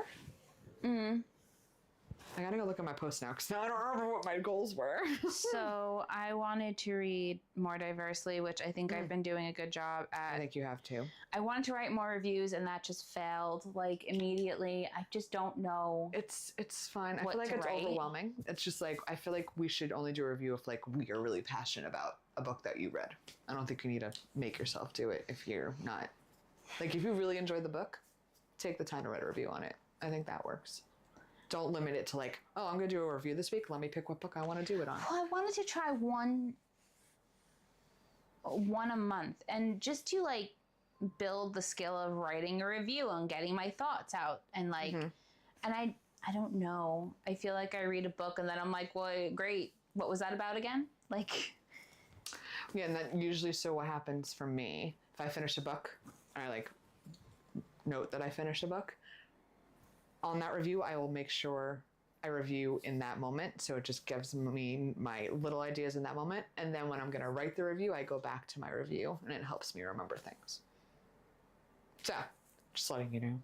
I gotta go look at my post now because now I don't remember what my goals were. So I wanted to read more diversely, which I think I've been doing a good job at. I think you have too. I wanted to write more reviews and that just failed like immediately. I just don't know. It's fine. I What feel like to it's write. overwhelming. It's just like I feel like we should only do a review if like we are really passionate about a book that you read. I don't think you need to make yourself do it if you're not. Like if you really enjoyed the book, take the time to write a review on it. I think that works. Don't limit it to like, oh, I'm going to do a review this week. Let me pick what book I want to do it on. Well, I wanted to try one a month and just to like build the skill of writing a review and getting my thoughts out and like, and I don't know. I feel like I read a book and then I'm like, well, great. What was that about again? Like, yeah. And then usually, so what happens for me, if I finish a book, I like note that I finished a book. On that review, I will make sure I review in that moment. So it just gives me my little ideas in that moment. And then when I'm going to write the review, I go back to my review and it helps me remember things. So just letting you know.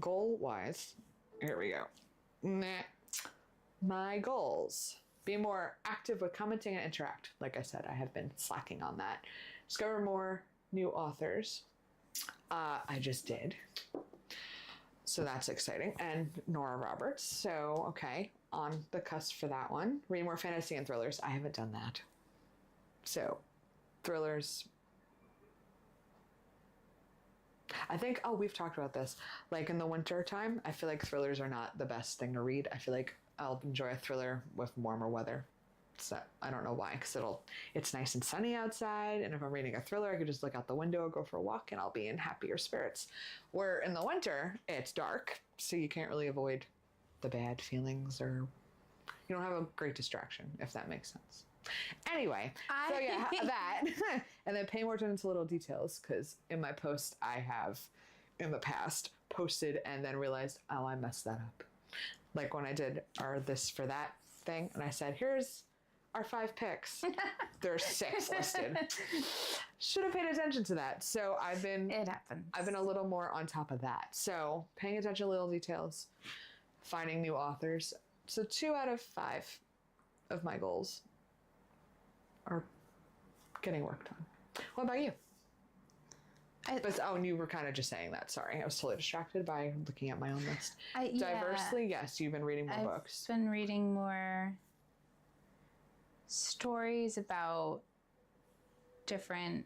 Goal-wise, here we go. My goals. Be more active with commenting and interact. Like I said, I have been slacking on that. Discover more new authors. I just did. So that's exciting. And Nora Roberts. So, okay, on the cusp for that one. Read more fantasy and thrillers. I haven't done that. So, thrillers, I think, oh, we've talked about this. Like in the winter time, I feel like thrillers are not the best thing to read. I feel like I'll enjoy a thriller with warmer weather. So I don't know why, because it's nice and sunny outside, and if I'm reading a thriller, I could just look out the window, go for a walk, and I'll be in happier spirits. Where in the winter, it's dark, so you can't really avoid the bad feelings, or you don't have a great distraction, if that makes sense. Anyway, so yeah, that. And then pay more attention to little details, because in my post, I have, in the past, posted and then realized, oh, I messed that up. Like when I did our this for that thing, and I said, here's our 5 picks. There's 6 listed. Should have paid attention to that. So It happens. I've been a little more on top of that. So paying attention to little details, finding new authors. So 2 out of 5 of my goals are getting worked on. What about you? And you were kind of just saying that. Sorry, I was totally distracted by looking at my own list. Diversely, yes, you've been reading more books. I've been reading more stories about different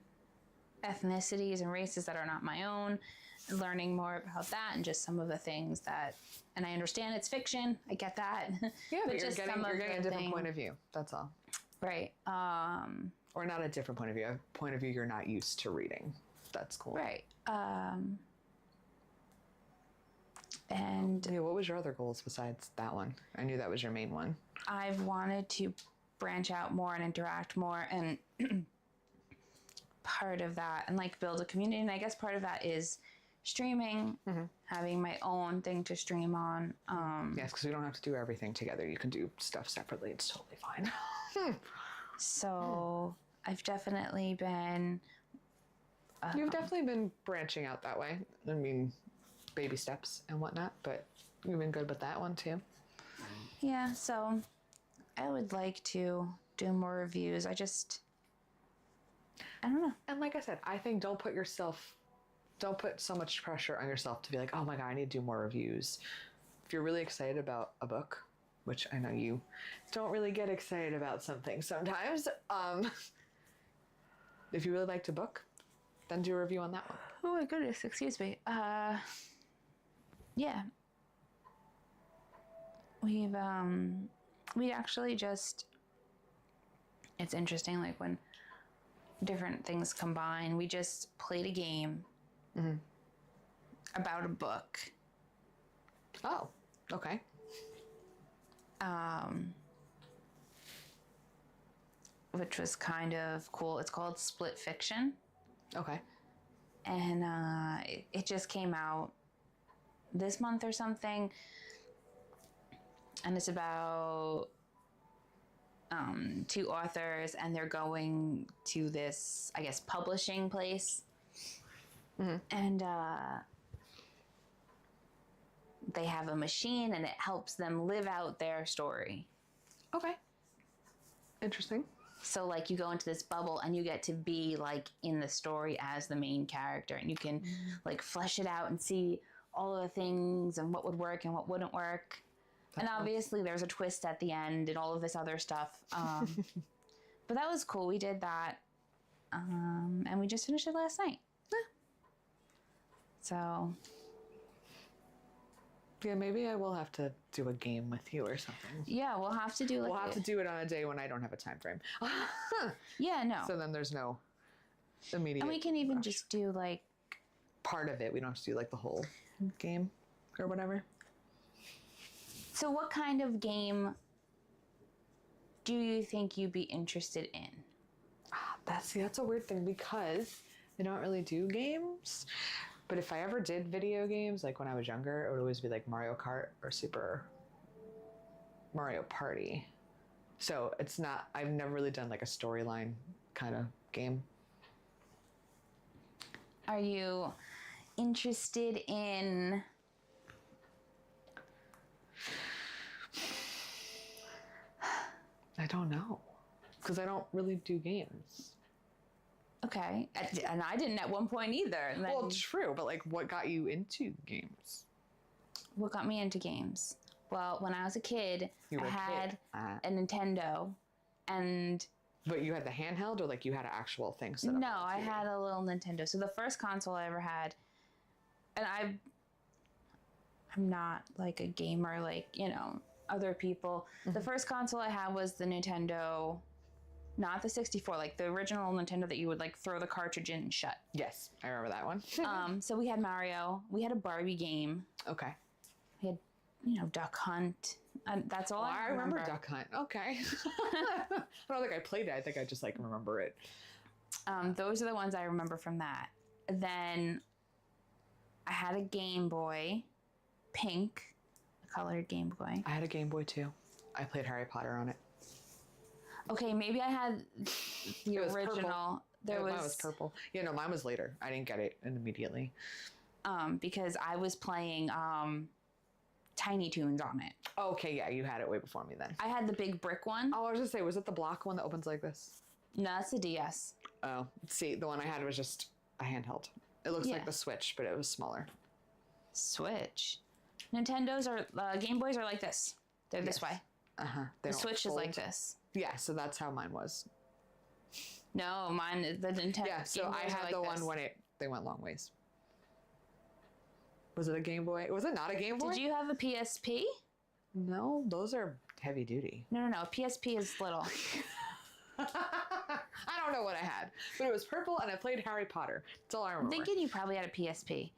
ethnicities and races that are not my own, learning more about that and just some of the things that, and I understand it's fiction, I get that. Yeah, but you're getting a different point of view, that's all. Right. Or not a different point of view, a point of view you're not used to reading. That's cool. Right. And yeah, what was your other goals besides that one? I knew that was your main one. I've wanted to branch out more and interact more, and part of that, and like build a community, and I guess part of that is streaming, having my own thing to stream on. Yes, because we don't have to do everything together. You can do stuff separately. It's totally fine. So I've definitely been... You've definitely been branching out that way. I mean, baby steps and whatnot, but you've been good with that one too. Yeah, so I would like to do more reviews. I don't know. And like I said, I think don't put so much pressure on yourself to be like, oh my God, I need to do more reviews. If you're really excited about a book, which I know you don't really get excited about something sometimes. If you really liked a book, then do a review on that one. Oh my goodness, excuse me. Yeah. We actually just, it's interesting, like when different things combine, we just played a game about a book. Oh, okay. Which was kind of cool. It's called Split Fiction. Okay. And it just came out this month or something. And it's about 2 authors, and they're going to this, I guess, publishing place. And they have a machine, and it helps them live out their story. Okay. Interesting. So, like, you go into this bubble, and you get to be, like, in the story as the main character, and you can, like, flesh it out and see all of the things and what would work and what wouldn't work. And obviously there's a twist at the end and all of this other stuff. But that was cool. We did that. And we just finished it last night. So. Yeah, maybe I will have to do a game with you or something. Yeah, we'll have to do We'll have to do it on a day when I don't have a time frame. Yeah, no. So then there's no immediate And we can even rush. just do like part of it. We don't have to do like the whole game or whatever. So what kind of game do you think you'd be interested in? That's a weird thing because I don't really do games. But if I ever did video games, like when I was younger, it would always be like Mario Kart or Super Mario Party. So it's not, I've never really done like a storyline kind of game. Are you interested in... I don't know. Because I don't really do games. Okay. And I didn't at one point either. And then Well, true, but like what got you into games? what got me into games? Well, when I was a kid, I had a Nintendo, and... But you had the handheld or like you had an actual thing set up? No, I had a little Nintendo. So the first console I ever had and I'm not like a gamer like, other people. The first console I had was the Nintendo, not the 64, like the original Nintendo that you would like throw the cartridge in and shut. Yes, I remember that one. So we had Mario, we had a Barbie game, Okay. we had, Duck Hunt. That's all I remember Duck Hunt. Okay. I don't think I played it. I think I just like remember it. Those are the ones I remember from that. Then I had a Game Boy, pink, a colored Game Boy. I had a Game Boy too. I played Harry Potter on it. Okay, maybe I had the It was original. purple. Mine was purple. Yeah, no, mine was later. I didn't get it immediately. Because I was playing Tiny Toons on it. Okay, yeah, you had it way before me then. I had the big brick one. Oh, I was just say, was it the block one that opens like this? No, that's a DS. Oh, see, the one I had was just a handheld. It looks Yeah. like the Switch, but it was smaller. Switch. Nintendos are Game Boys are like this. They're this way. The Switch is like this. Yeah, so that's how mine was. No, mine the Nintendo. Yeah, so Game I Boys are had like the this. one when they went long ways. Was it a Game Boy? Was it not a Game Boy? Did you have a PSP? No, those are heavy duty. No. PSP is little. I don't know what I had, but it was purple, and I played Harry Potter. That's all I I'm remember. thinking you probably had a PSP.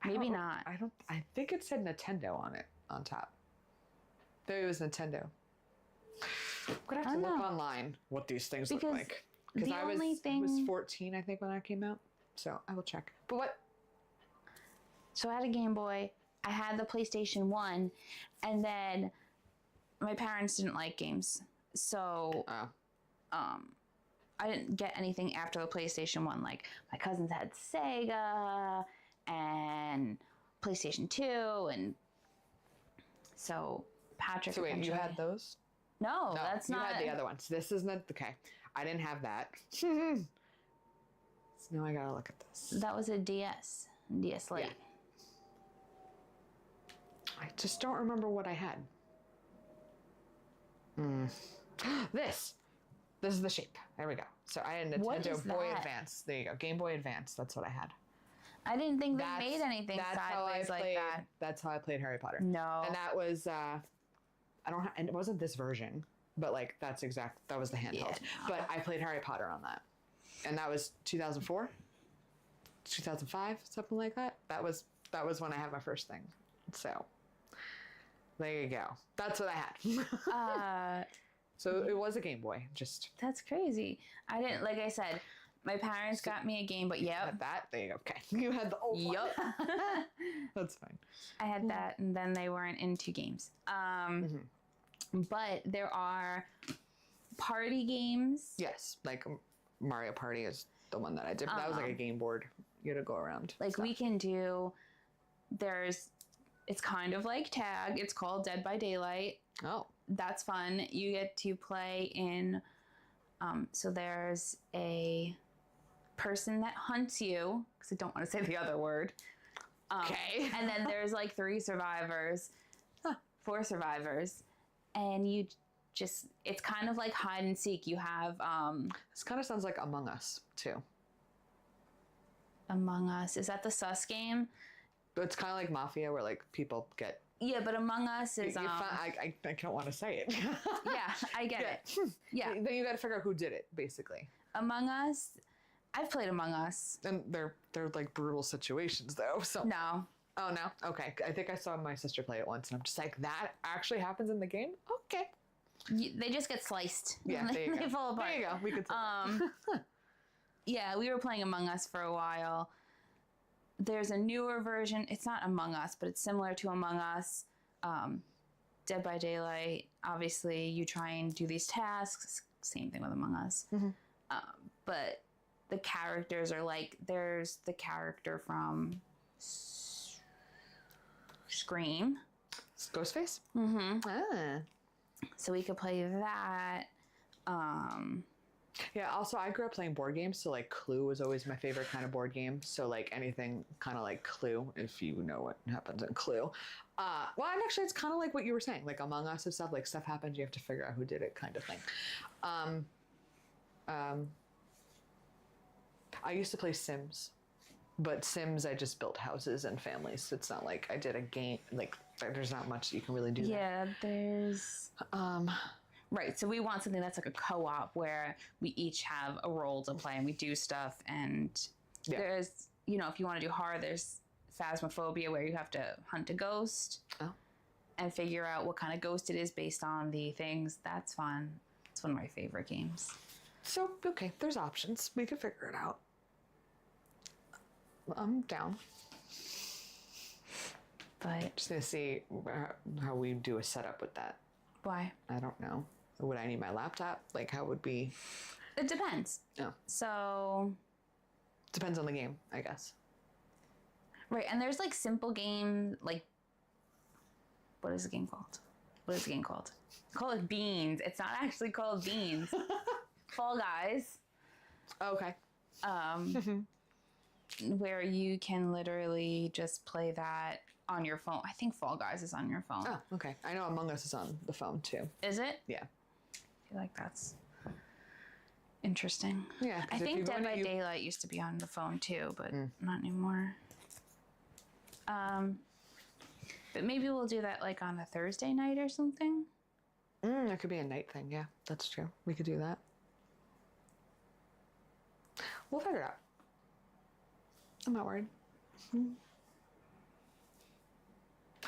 Maybe not. I think it said Nintendo on it on top. There it was Nintendo. I'm gonna have to look online what these things look like. Because I was 14, I think, when that came out. So I will check. But what? So I had a Game Boy. I had the PlayStation 1, and then my parents didn't like games. So I didn't get anything after the PlayStation 1. Like, my cousins had Sega and PlayStation 2, and so Patrick. So wait, you had those? No, that's not. You had the other ones. This is not okay. I didn't have that. So now I gotta look at this. That was a DS Lite. Yeah. I just don't remember what I had. This is the shape. There we go. So I had a What Nintendo is Boy that? Advance. There you go. Game Boy Advance. That's what I had. I didn't think they made anything sideways like that. That's how I played Harry Potter. No. And that was and it wasn't this version, but like that was the handheld. Yeah, no. But I played Harry Potter on that. And that was 2004, 2005, something like that. That was when I had my first thing. So there you go. That's what I had. So it was a Game Boy. Just That's crazy. I didn't, like I said, my parents got me a Game Boy. Yep. had that. There you go. Okay. You had the old one. Yup. That's fine. I had that, and then they weren't into games. But there are party games. Yes. Like Mario Party is the one that I did. But that was like a game board. You had to go around. Like we can do, it's kind of like tag. It's called Dead by Daylight. Oh. That's fun. You get to play in, so there's a person that hunts you, because I don't want to say the other word. Okay. And then there's like 4 survivors, and you just, it's kind of like hide and seek. You have, This kind of sounds like Among Us, too. Among Us. Is that the sus game? But it's kind of like Mafia, where like people get. Yeah, but Among Us is. I don't want to say it. Yeah, I get it. Yeah. Then you got to figure out who did it, basically. Among Us. I've played Among Us. And they're like brutal situations, though. So. No. Oh no. Okay. I think I saw my sister play it once, and I'm just like, that actually happens in the game. Okay. They just get sliced. Yeah. There you They go. fall apart. There you go. We could. Say Yeah, we were playing Among Us for a while. There's a newer version. It's not Among Us, but it's similar to Among Us. Dead by Daylight. Obviously, you try and do these tasks. Same thing with Among Us. But the characters are like, there's the character from Scream. Ghostface. Ah. So we could play that. Yeah, also I grew up playing board games, so like Clue was always my favorite kind of board game. So like anything kind of like Clue, if you know what happens in Clue. Well, and actually it's kind of like what you were saying, like Among Us and stuff, like stuff happens, you have to figure out who did it kind of thing. I used to play Sims But Sims, I just built houses and families. So it's not like I did a game. Like there's not much you can really do. Yeah, there's. Right, so we want something that's like a co-op where we each have a role to play and we do stuff. And there's, you know, if you want to do horror, there's Phasmophobia where you have to hunt a ghost and figure out what kind of ghost it is based on the things. That's fun. It's one of my favorite games. So, okay, there's options. We can figure it out. I'm down. But Just gonna see how we do a setup with that. why? I don't know. Would I need my laptop? Like, how would be? It depends. Oh, So, depends on the game, I guess. right, and there's like simple game, like, what is the game called? What is the game called? Call it Beans. It's not actually called Beans. Fall Guys. Okay. Where you can literally just play that on your phone. I think Fall Guys is on your phone. Oh, okay. I know Among Us is on the phone too. Is it? Yeah. I feel like that's interesting. Yeah. I think Dead by Daylight used to be on the phone too, but not anymore. But maybe we'll do that like on a Thursday night or something. That could be a night thing. Yeah, that's true. We could do that. We'll figure it out. I'm not worried.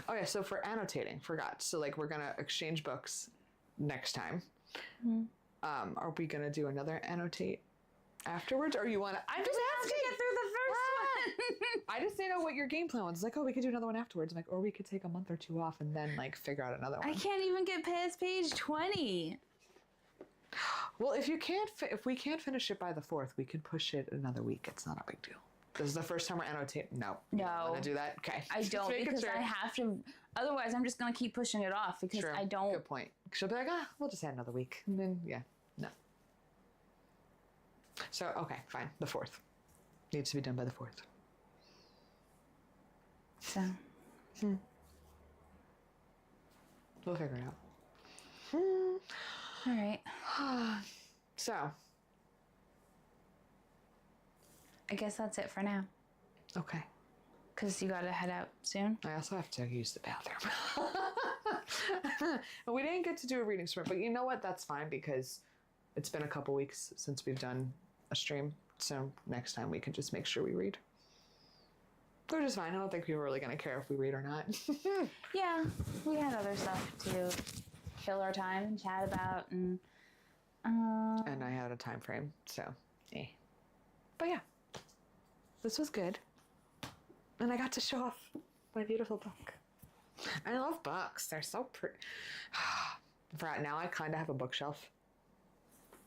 Oh yeah, so for annotating, forgot. So like we're gonna exchange books next time. Are we gonna do another annotate afterwards, or you want to? I'm just asking. Get through the first one. I just didn't know what your game plan was. It's like, oh, we could do another one afterwards. I'm like, or we could take a month or two off and then like figure out another one. I can't even get past page 20. Well, if we can't finish it by the 4th, we can push it another week. It's not a big deal. This is the first time we're annotating. No. You don't want to do that? Okay. I don't, because I have to. Otherwise, I'm just going to keep pushing it off because I don't. Good point. She'll be like, we'll just add another week. And then, no. So, okay, fine. The 4th. Needs to be done by the 4th. So. We'll figure it out. All right. So. I guess that's it for now. Okay. Because you got to head out soon. I also have to use the bathroom. We didn't get to do a reading sprint, but you know what? That's fine because it's been a couple weeks since we've done a stream. So next time we can just make sure we read. Which is fine. I don't think people are really going to care if we read or not. Yeah. We had other stuff to kill our time and chat about. And I had a time frame. So, But yeah. This was good. And I got to show off my beautiful book. I love books. They're so pretty. For now, I kind of have a bookshelf.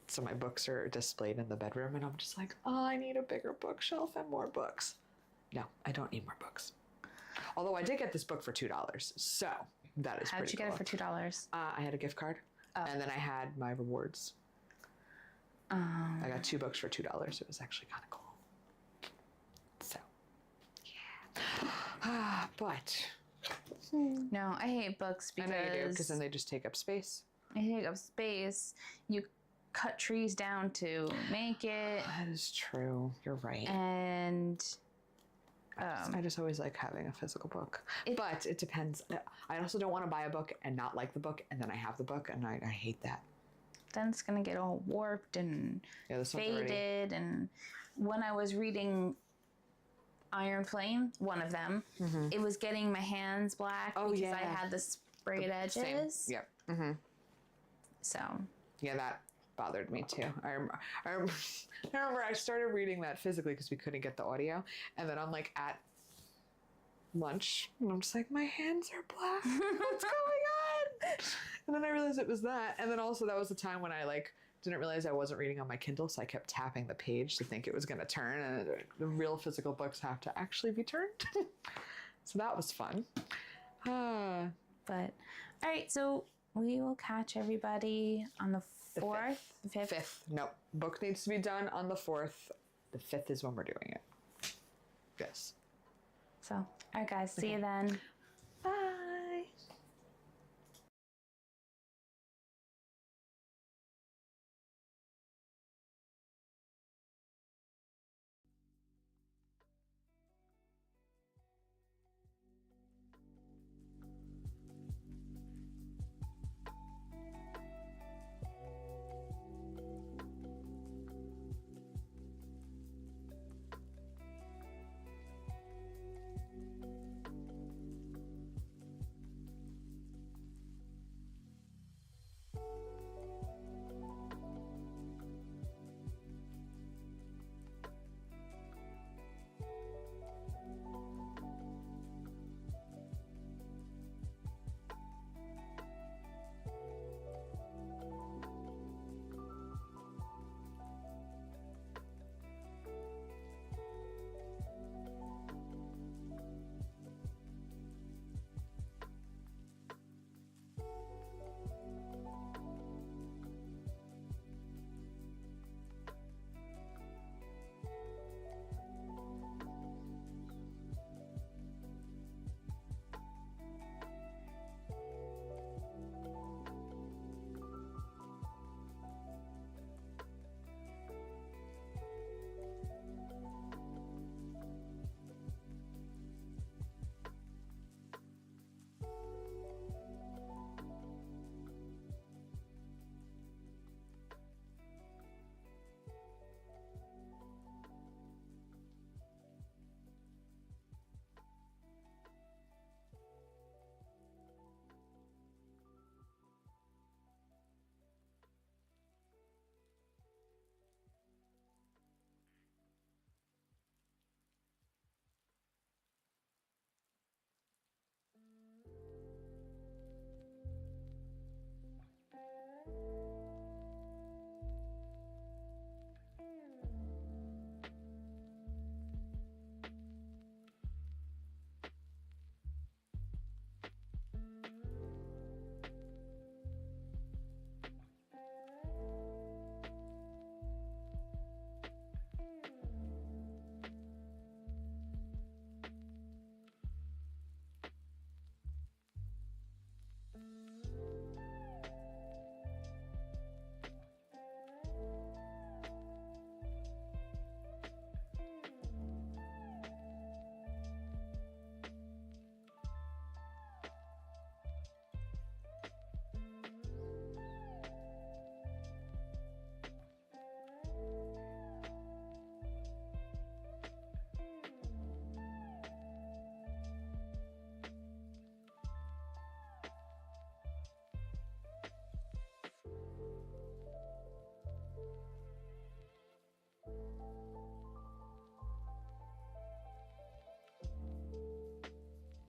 So my books are displayed in the bedroom, and I'm just like, I need a bigger bookshelf and more books. No, I don't need more books. Although I did get this book for $2. So that is pretty cool. How did you get it for $2? I had a gift card, and then I had my rewards. I got 2 books for $2. It was actually kind of cool. So, yeah. But No, I hate books because I know you do, because then they just take up space. They take up space. You cut trees down to make it. That is true. You're right. And I just always like having a physical book. But it depends. I also don't want to buy a book and not like the book, and then I have the book, and I hate that. Then it's going to get all warped and faded. And when I was reading Iron Flame, one of them, it was getting my hands black because I had the sprayed edges. Same. Yep. Mm-hmm. So. Yeah, that bothered me too. I remember I started reading that physically because we couldn't get the audio, and then I'm like at lunch, and I'm just like, my hands are black. What's going on? And then I realized it was that, and then also that was the time when I like didn't realize I wasn't reading on my Kindle, so I kept tapping the page to think it was going to turn, and the real physical books have to actually be turned. So that was fun. But all right, so we will catch everybody on the 4th? The 5th. No. Book needs to be done on the 4th. The 5th is when we're doing it. Yes. So, all right, guys. See you then.